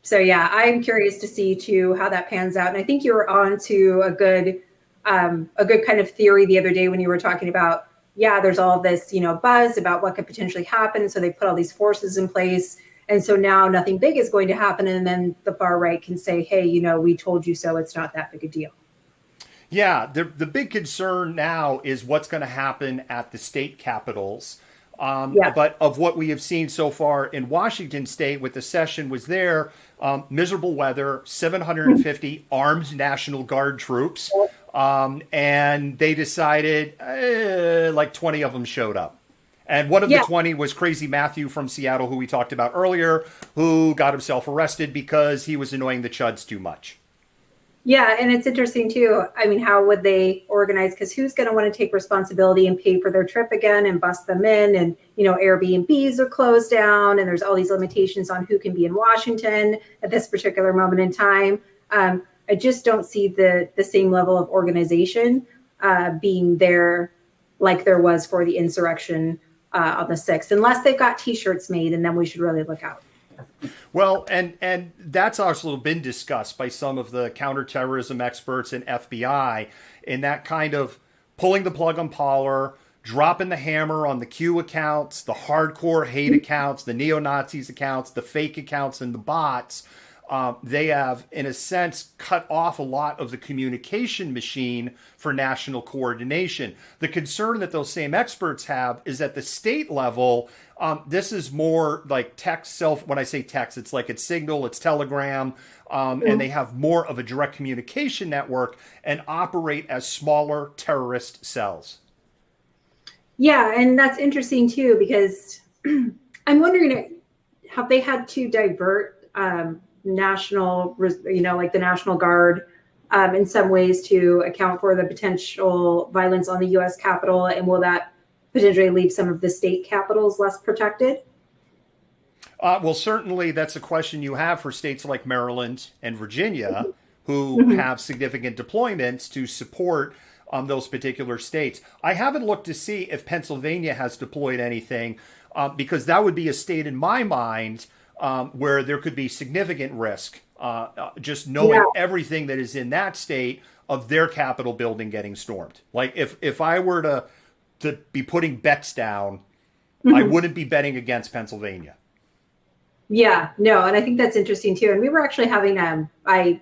B: So yeah, I'm curious to see too how that pans out. And I think you were on to a good kind of theory the other day when you were talking about, there's all this, buzz about what could potentially happen. So they put all these forces in place. And so now nothing big is going to happen. And then the far right can say, hey, we told you so. It's not that big a deal.
A: Yeah, the big concern now is what's going to happen at the state capitals. But of what we have seen so far in Washington State with the session was there, miserable weather, 750 armed National Guard troops. And they decided 20 of them showed up. And one of the 20 was Crazy Matthew from Seattle, who we talked about earlier, who got himself arrested because he was annoying the Chuds too much.
B: Yeah, and it's interesting too. I mean, how would they organize? Because who's going to want to take responsibility and pay for their trip again and bust them in? And, Airbnbs are closed down and there's all these limitations on who can be in Washington at this particular moment in time. I just don't see the same level of organization being there like there was for the insurrection on the 6th, unless they've got T-shirts made, and then we should really look out.
A: Well, and that's also been discussed by some of the counterterrorism experts and FBI in that kind of pulling the plug on Pollard, dropping the hammer on the Q accounts, the hardcore hate accounts, the neo-Nazis accounts, the fake accounts, and the bots. They have, in a sense, cut off a lot of the communication machine for national coordination. The concern that those same experts have is at the state level, this is more like text when I say text, it's Signal, it's Telegram, and they have more of a direct communication network and operate as smaller terrorist cells.
B: Yeah, and that's interesting too, because I'm wondering, have they had to divert national, the National Guard in some ways to account for the potential violence on the U.S. Capitol? And will that potentially leave some of the state capitals less protected?
A: Well, certainly that's a question you have for states like Maryland and Virginia, who have significant deployments to support those particular states. I haven't looked to see if Pennsylvania has deployed anything, because that would be a state in my mind where there could be significant risk, just knowing everything that is in that state of their Capitol building getting stormed. Like if I were to be putting bets down, I wouldn't be betting against Pennsylvania.
B: Yeah, no, and I think that's interesting too. And we were actually having, I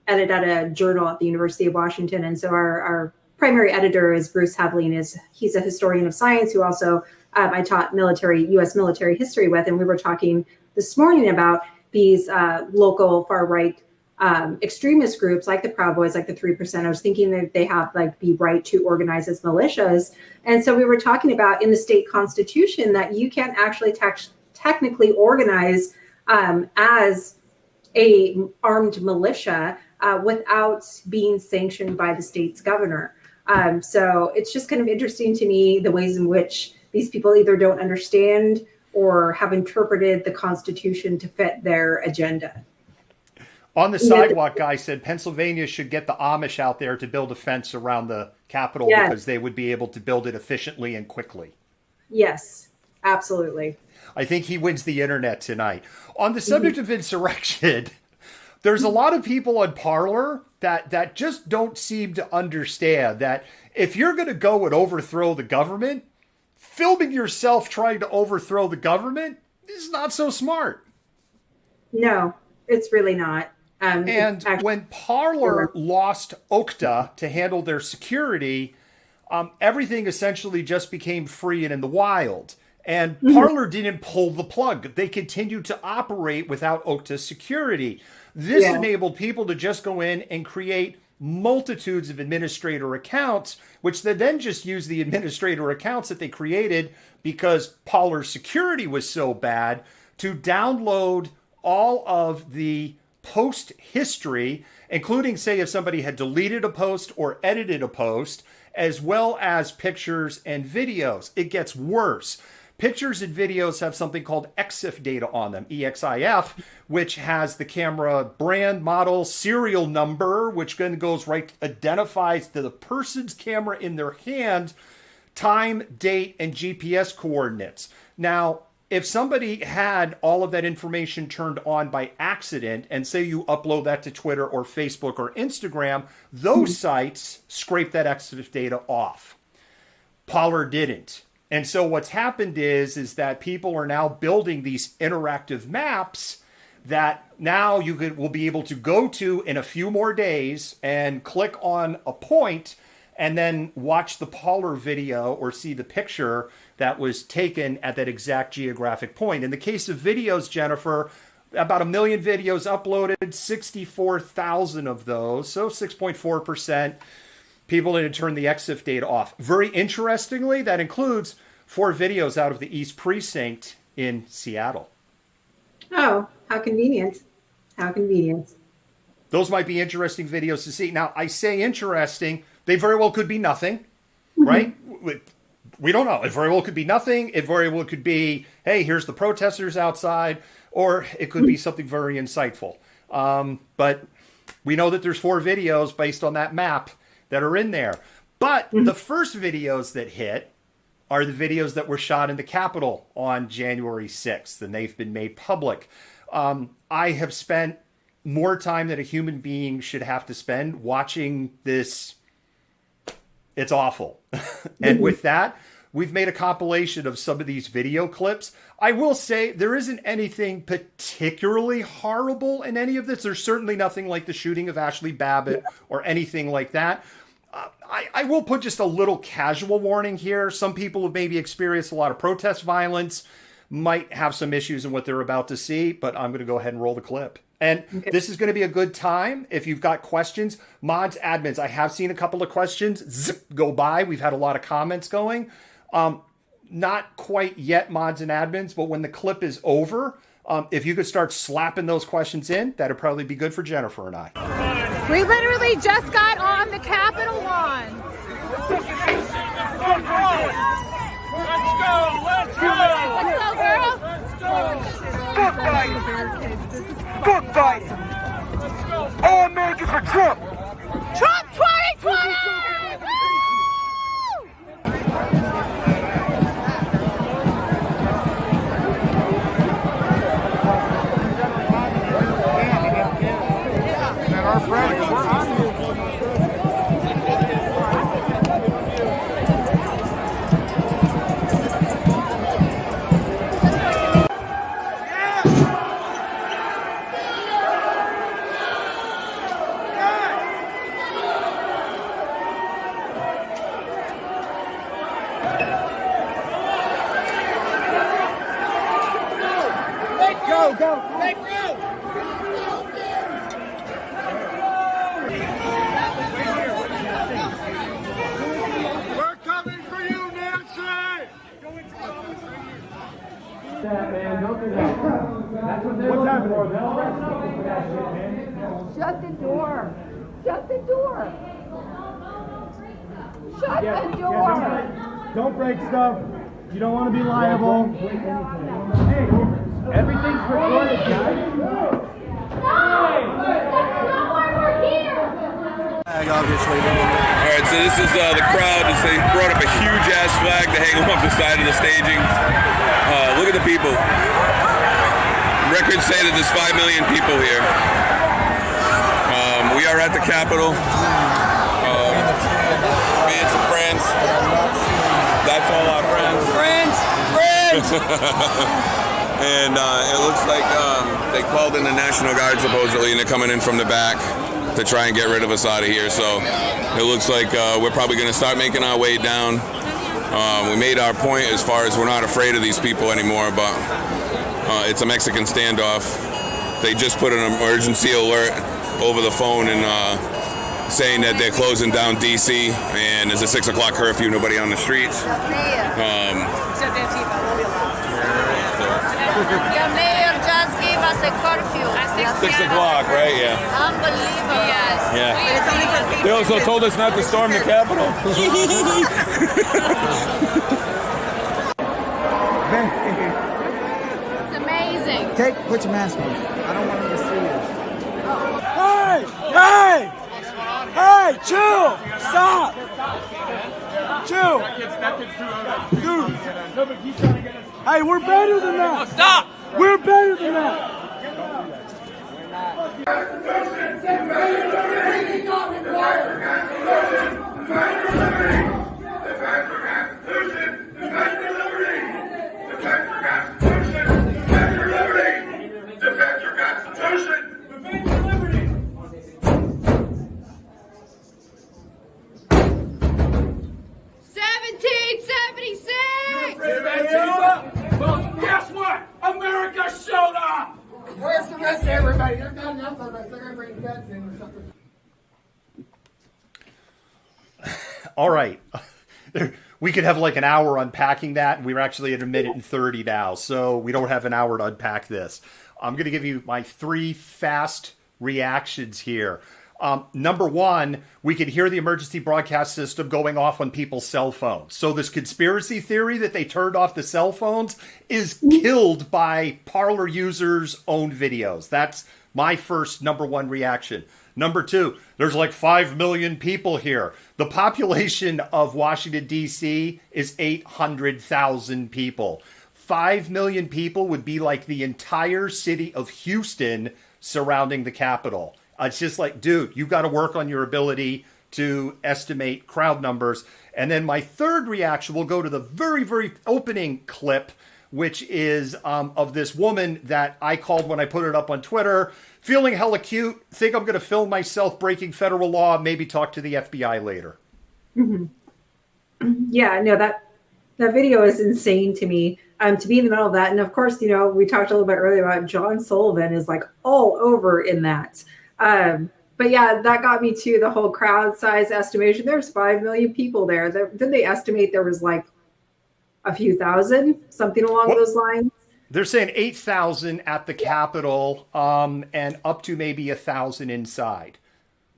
B: edit at a journal at the University of Washington. And so our primary editor is Bruce Havling. He's a historian of science who also I taught U.S. military history with, and we were talking this morning about these local far right extremist groups like the Proud Boys, like the 3%ers, thinking that they have the right to organize as militias. And so we were talking about in the state constitution that you can't actually technically organize as a armed militia without being sanctioned by the state's governor. So it's just kind of interesting to me the ways in which these people either don't understand or have interpreted the Constitution to fit their agenda.
A: On the sidewalk, guy said Pennsylvania should get the Amish out there to build a fence around the Capitol because they would be able to build it efficiently and quickly.
B: Yes, absolutely.
A: I think he wins the internet tonight. On the subject of insurrection, there's a lot of people on Parler that just don't seem to understand that if you're going to go and overthrow the government, filming yourself trying to overthrow the government is not so smart.
B: No, it's really not.
A: And when Parler lost Okta to handle their security, everything essentially just became free and in the wild. And Parler didn't pull the plug. They continued to operate without Okta security. This enabled people to just go in and create multitudes of administrator accounts, which they then just use the administrator accounts that they created because Parler's security was so bad to download all of the post history, including, say, if somebody had deleted a post or edited a post, as well as pictures and videos. It gets worse. Pictures and videos have something called EXIF data on them, EXIF, which has the camera brand, model, serial number, which then goes right, identifies to the person's camera in their hand, time, date, and GPS coordinates. Now, if somebody had all of that information turned on by accident, and say you upload that to Twitter or Facebook or Instagram, those sites scrape that EXIF data off. Parler didn't. And so what's happened is that people are now building these interactive maps that now will be able to go to in a few more days and click on a point and then watch the Parler video or see the picture that was taken at that exact geographic point. In the case of videos, Jennifer, about 1 million videos uploaded, 64,000 of those, so 6.4%. People need to turn the EXIF data off. Very interestingly, that includes 4 videos out of the East Precinct in Seattle.
B: Oh, how convenient. How convenient.
A: Those might be interesting videos to see. Now, I say interesting, they very well could be nothing, right? We don't know. It very well could be nothing. It very well could be, hey, here's the protesters outside, or it could be something very insightful. But we know that there's 4 videos based on that map that are in there. But the first videos that hit are the videos that were shot in the Capitol on January 6th, and they've been made public. I have spent more time than a human being should have to spend watching this. It's awful. And with that, we've made a compilation of some of these video clips. I will say there isn't anything particularly horrible in any of this. There's certainly nothing like the shooting of Ashley Babbitt or anything like that. I will put just a little casual warning here. Some people have maybe experienced a lot of protest violence, might have some issues in what they're about to see, but I'm going to go ahead and roll the clip. And this is going to be a good time. If you've got questions, mods, admins, I have seen a couple of questions go by. We've had a lot of comments going. Not quite yet, mods and admins, but when the clip is over, if you could start slapping those questions in, that'd probably be good for Jennifer and I.
P: We literally just got on the Capitol lawn. Let's go! Let's go! Let's go, girl! Let's go! Fuck Biden! Fuck Biden! All Americans for Trump! Trump 2020!
R: And our friends, we're on you.
P: What's happening? Shut the door. Shut the door. Shut the door.
R: Don't break stuff. You don't want to be liable. Hey, everything's recorded, guys.
S: Obviously. All right, so this is the crowd. They brought up a huge ass flag to hang off the side of the staging. Look at the people. Records say that there's 5 million people here. We are at the Capitol. Me and some friends. That's all our friends. Friends! And it looks like they called in the National Guard supposedly, and they're coming in from the back to try and get rid of us out of here. So it looks like we're probably going to start making our way down. We made our point as far as we're not afraid of these people anymore, but it's a Mexican standoff. They just put an emergency alert over the phone and saying that they're closing down DC, and there's a 6 o'clock curfew, nobody on the streets.
H: Your mayor just gave us a curfew.
S: 6 o'clock, right? Yeah.
H: Unbelievable. Yes.
S: Yeah. They also told us not to storm the Capitol.
H: It's amazing.
R: Put your mask on. I don't want them to see you.
P: Hey! Hey! Chill! Stop! Chill! Dude! Hey, we're better than that! Stop! We're better than that! Well, guess what? America showed up! Where's the rest of everybody? There's not enough of us. They're going to bring guns in or something.
A: All right. We could have like an hour unpacking that, and we're actually at 1:30 now, so we don't have an hour to unpack this. I'm going to give you my 3 fast reactions here. Number 1, we could hear the emergency broadcast system going off on people's cell phones. So this conspiracy theory that they turned off the cell phones is killed by Parler users' own videos. That's my first number 1 reaction. Number 2, there's like 5 million people here. The population of Washington, D.C. is 800,000 people. 5 million people would be like the entire city of Houston surrounding the Capitol. It's just like, dude, you got to work on your ability to estimate crowd numbers. And then my third reaction will go to the very, very opening clip, which is of this woman that I called when I put it up on Twitter, feeling hella cute, think I'm going to film myself breaking federal law, maybe talk to the FBI later.
B: Mm-hmm. Yeah, no, that video is insane to me. To be in the middle of that. And of course, you know, we talked a little bit earlier about John Sullivan is like all over in that. But yeah, that got me to the whole crowd size estimation. There's 5 million people there. Didn't they estimate there was like a few thousand, something along those lines?
A: They're saying 8,000 at the Capitol, and up to maybe 1,000 inside.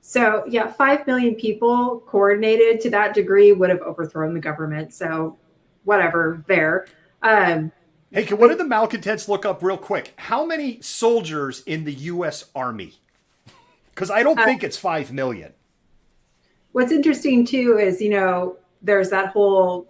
B: So yeah, 5 million people coordinated to that degree would have overthrown the government. So whatever there.
A: Hey, can one of the malcontents look up real quick? How many soldiers in the U.S. Army? Because I don't think it's 5 million.
B: What's interesting too is, you know, there's that whole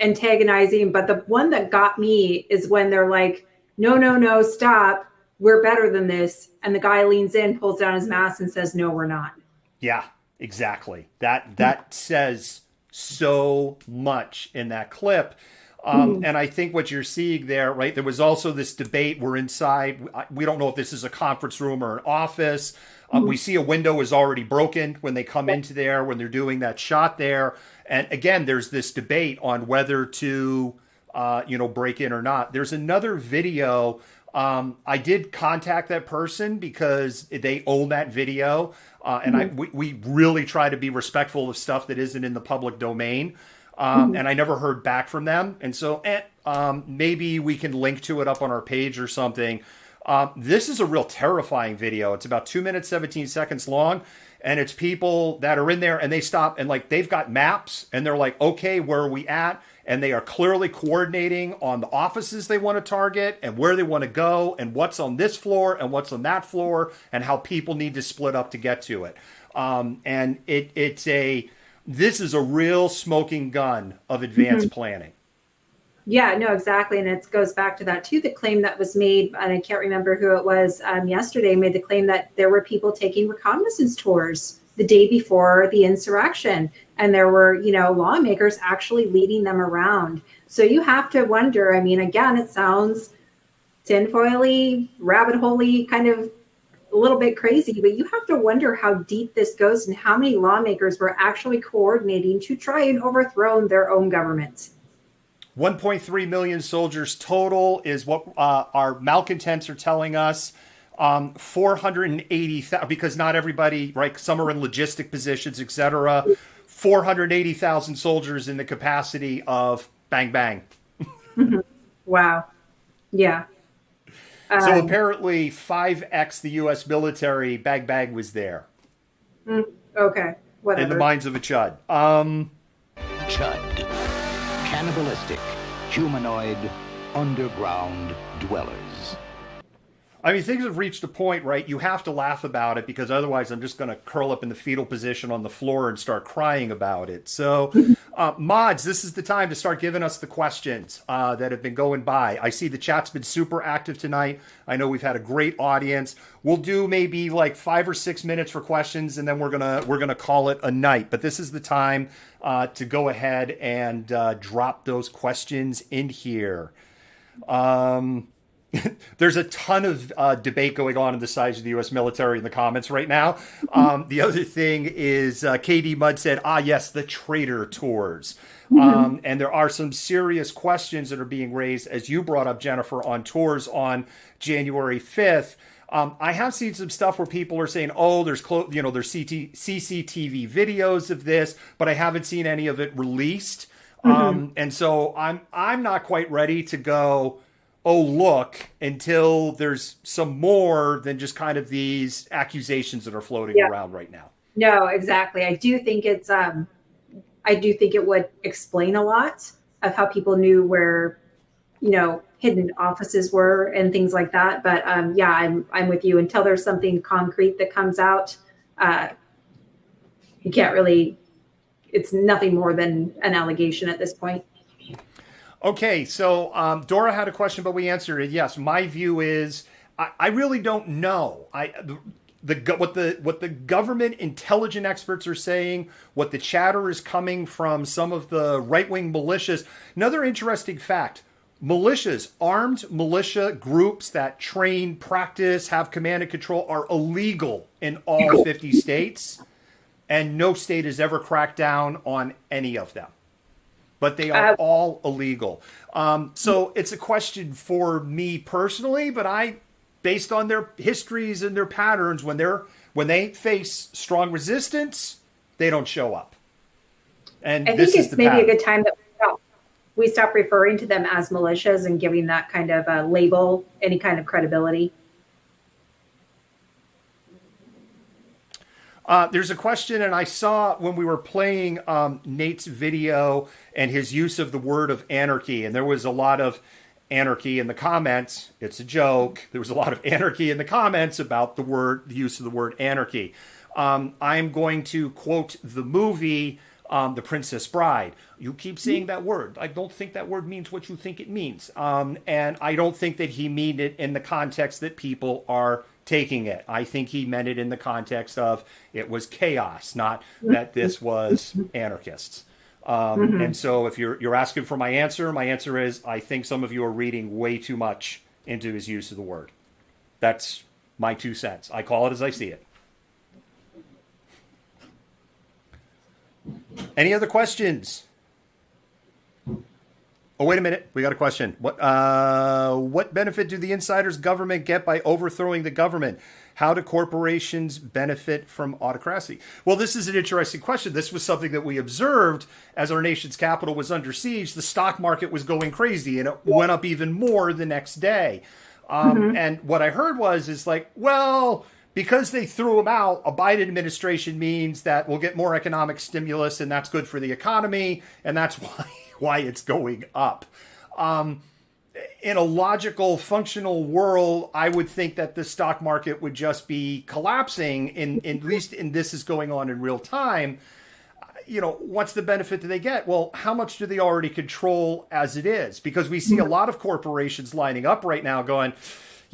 B: antagonizing, but the one that got me is when they're like, no, stop. We're better than this. And the guy leans in, pulls down his mask and says, no, we're not.
A: Yeah, exactly. That says so much in that clip. And I think what you're seeing there, right, there was also this debate. We're inside. We don't know if this is a conference room or an office. We see a window is already broken when they come into there, when they're doing that shot there. And again, there's this debate on whether to, break in or not. There's another video. I did contact that person because they own that video. And we really try to be respectful of stuff that isn't in the public domain. And I never heard back from them. And so maybe we can link to it up on our page or something. This is a real terrifying video. It's about 2 minutes, 17 seconds long. And it's people that are in there and they stop and like they've got maps and they're like, okay, where are we at? And they are clearly coordinating on the offices they want to target and where they want to go and what's on this floor and what's on that floor and how people need to split up to get to it. And this is a real smoking gun of advanced planning.
B: Yeah, no, exactly. And it goes back to that too, the claim that was made, and I can't remember who it was yesterday, made the claim that there were people taking reconnaissance tours the day before the insurrection. And there were, lawmakers actually leading them around. So you have to wonder, I mean, again, it sounds tinfoily, rabbit holey, kind of a little bit crazy, but you have to wonder how deep this goes and how many lawmakers were actually coordinating to try and overthrow their own government.
A: 1.3 million soldiers total is what our malcontents are telling us. 480,000, because not everybody, right? Some are in logistic positions, etc. 480,000 soldiers in the capacity of bang bang.
B: Wow. Yeah.
A: So apparently 5x the U.S. military, bang bang was there.
B: Okay. Whatever.
A: In the minds of a Chud.
Q: Chud. Cannibalistic, humanoid, underground dwellers.
A: I mean, things have reached a point, right? You have to laugh about it because otherwise I'm just going to curl up in the fetal position on the floor and start crying about it. So, mods, this is the time to start giving us the questions that have been going by. I see the chat's been super active tonight. I know we've had a great audience. We'll do maybe like 5 or 6 minutes for questions, and then we're gonna call it a night. But this is the time to go ahead and drop those questions in here. There's a ton of debate going on the size of the U.S. military in the comments right now. The other thing is KD Mudd said, yes, the traitor tours. And there are some serious questions that are being raised, as you brought up, Jennifer, on tours on January 5th. I have seen some stuff where people are saying, there's CCTV videos of this, but I haven't seen any of it released. And so I'm not quite ready to go, look, until there's some more than just kind of these accusations that are floating around right now.
B: No, exactly. I do think it would explain a lot of how people knew where, hidden offices were and things like that. But I'm with you. Until there's something concrete that comes out, you can't really, it's nothing more than an allegation at this point.
A: Okay, so Dora had a question, but we answered it. Yes, my view is I really don't know. What the government intelligence experts are saying, what the chatter is coming from some of the right-wing militias. Another interesting fact: militias, armed militia groups that train, practice, have command and control, are illegal in all 50 states, and no state has ever cracked down on any of them. But they are all illegal. So it's a question for me personally, but based on their histories and their patterns, when they face strong resistance, they don't show up. And
B: I think it's maybe a good time that we stop referring to them as militias and giving that kind of a label any kind of credibility.
A: There's a question, and I saw when we were playing Nate's video and his use of the word of anarchy, and there was a lot of anarchy in the comments. It's a joke. There was a lot of anarchy in the comments about the use of the word anarchy. I'm going to quote the movie, The Princess Bride. You keep saying that word. I don't think that word means what you think it means. And I don't think that he meant it in the context that people are taking it. I think he meant it in the context of it was chaos, not that this was anarchists. And so if you're asking for my answer is I think some of you are reading way too much into his use of the word. That's my 2 cents. I call it as I see it. Any other questions? Oh, wait a minute. We got a question. What benefit do the insiders government get by overthrowing the government? How do corporations benefit from autocracy? Well, this is an interesting question. This was something that we observed as our nation's capital was under siege. The stock market was going crazy, and it went up even more the next day. And what I heard is like, well, because they threw him out, a Biden administration means that we'll get more economic stimulus, and that's good for the economy, and that's why it's going up. In a logical, functional world, I would think that the stock market would just be collapsing, at least in this is going on in real time. What's the benefit do they get? Well, how much do they already control as it is? Because we see a lot of corporations lining up right now going,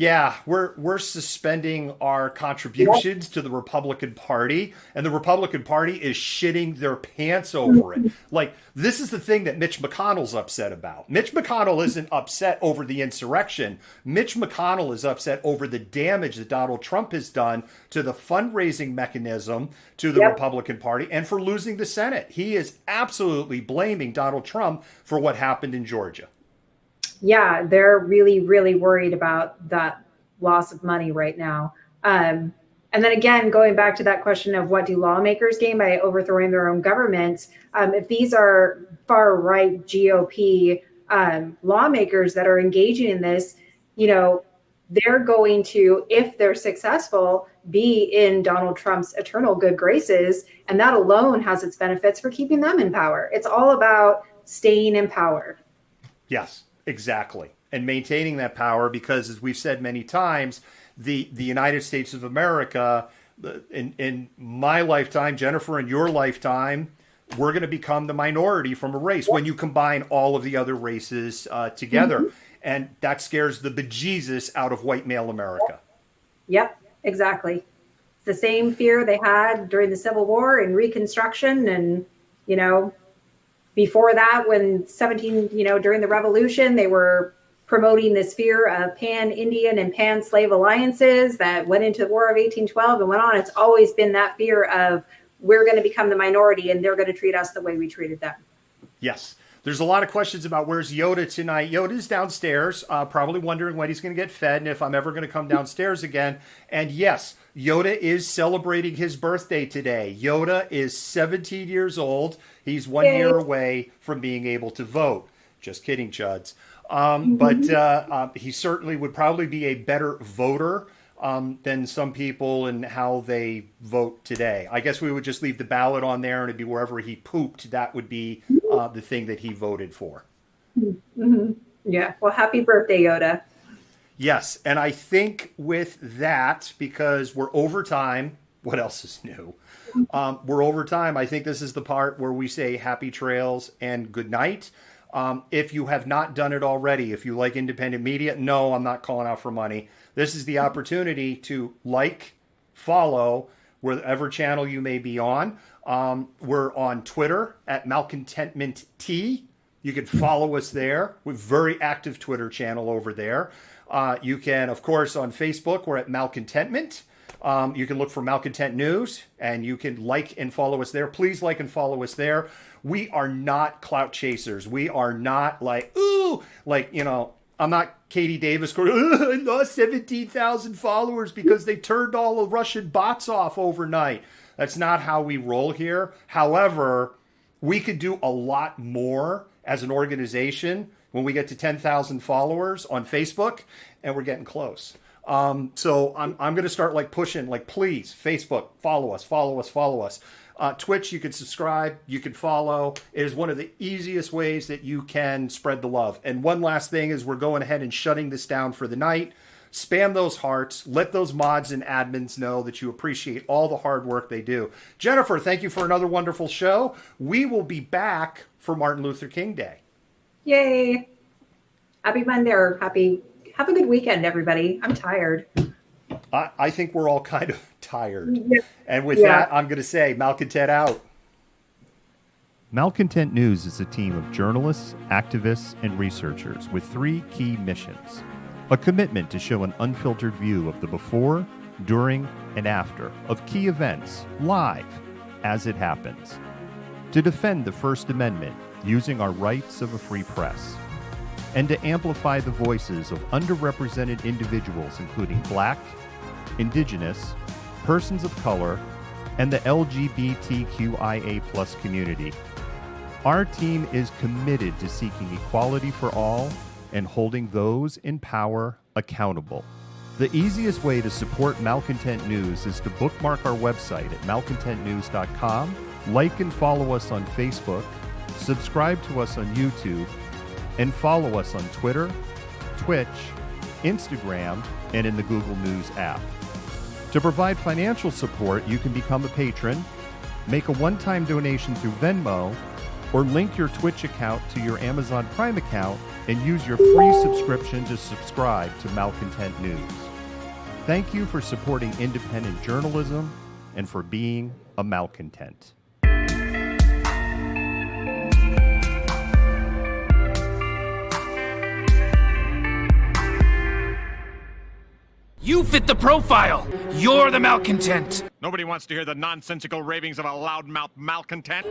A: Yeah, we're suspending our contributions to the Republican Party, and the Republican Party is shitting their pants over it. Like, this is the thing that Mitch McConnell's upset about. Mitch McConnell isn't upset over the insurrection. Mitch McConnell is upset over the damage that Donald Trump has done to the fundraising mechanism to the Republican Party and for losing the Senate. He is absolutely blaming Donald Trump for what happened in Georgia.
B: Yeah, they're really, really worried about that loss of money right now. And then again, going back to that question of what do lawmakers gain by overthrowing their own governments, if these are far-right GOP lawmakers that are engaging in this, they're going to, if they're successful, be in Donald Trump's eternal good graces. And that alone has its benefits for keeping them in power. It's all about staying in power.
A: Yes. Exactly. And maintaining that power, because as we've said many times, the United States of America, in my lifetime, Jennifer, in your lifetime, we're going to become the minority from a race when you combine all of the other races together. Mm-hmm. And that scares the bejesus out of white male America. Yep,
B: exactly. It's the same fear they had during the Civil War and Reconstruction and, before that, when during the Revolution, they were promoting this fear of pan-Indian and pan-slave alliances that went into the War of 1812 and went on. It's always been that fear of we're going to become the minority and they're going to treat us the way we treated them.
A: Yes. There's a lot of questions about where's Yoda tonight. Yoda's downstairs, probably wondering when he's going to get fed and if I'm ever going to come downstairs again. And yes, Yoda is celebrating his birthday today. Yoda is 17 years old. He's 1 year away from being able to vote. Just kidding, Chuds. But he certainly would probably be a better voter than some people in how they vote today. I guess we would just leave the ballot on there and it'd be wherever he pooped. That would be the thing that he voted for.
B: Mm-hmm. Yeah. Well, happy birthday, Yoda.
A: Yes. And I think with that, because we're over time, what else is new? We're over time. I think this is the part where we say happy trails and good night. If you have not done it already, if you like independent media, no, I'm not calling out for money. This is the opportunity to follow wherever channel you may be on. We're on Twitter at Malcontentment T. You can follow us there. We're a very active Twitter channel over there. You can, of course, on Facebook, we're at Malcontentment. You can look for Malcontent News, and you can like and follow us there. Please like and follow us there. We are not clout chasers. We are not I'm not Katie Davis going, I lost 17,000 followers because they turned all the Russian bots off overnight. That's not how we roll here. However, we could do a lot more as an organization when we get to 10,000 followers on Facebook, and we're getting close. So I'm going to start pushing, please, Facebook, follow us. Twitch, you can subscribe, you can follow. It is one of the easiest ways that you can spread the love. And one last thing is we're going ahead and shutting this down for the night. Spam those hearts. Let those mods and admins know that you appreciate all the hard work they do. Jennifer, thank you for another wonderful show. We will be back for Martin Luther King Day.
B: Yay. Happy Monday, or have a good weekend, everybody. I'm tired.
A: I think we're all kind of tired. Yeah. And with that, I'm going to say Malcontent out. Malcontent News is a team of journalists, activists, and researchers with 3 key missions. A commitment to show an unfiltered view of the before, during, and after of key events, live, as it happens. To defend the First Amendment using our rights of a free press. And to amplify the voices of underrepresented individuals, including Black, Indigenous, persons of color, and the LGBTQIA+ community. Our team is committed to seeking equality for all and holding those in power accountable. The easiest way to support Malcontent News is to bookmark our website at malcontentnews.com, like and follow us on Facebook, subscribe to us on YouTube, and follow us on Twitter, Twitch, Instagram, and in the Google News app. To provide financial support, you can become a patron, make a one-time donation through Venmo, or link your Twitch account to your Amazon Prime account and use your free subscription to subscribe to Malcontent News. Thank you for supporting independent journalism and for being a Malcontent.
T: You fit the profile. You're the Malcontent.
U: Nobody wants to hear the nonsensical ravings of a loudmouth malcontent.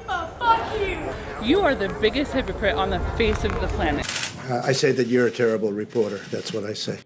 V: Fuck you! You are the biggest hypocrite on the face of the planet.
W: I say that you're a terrible reporter. That's what I say.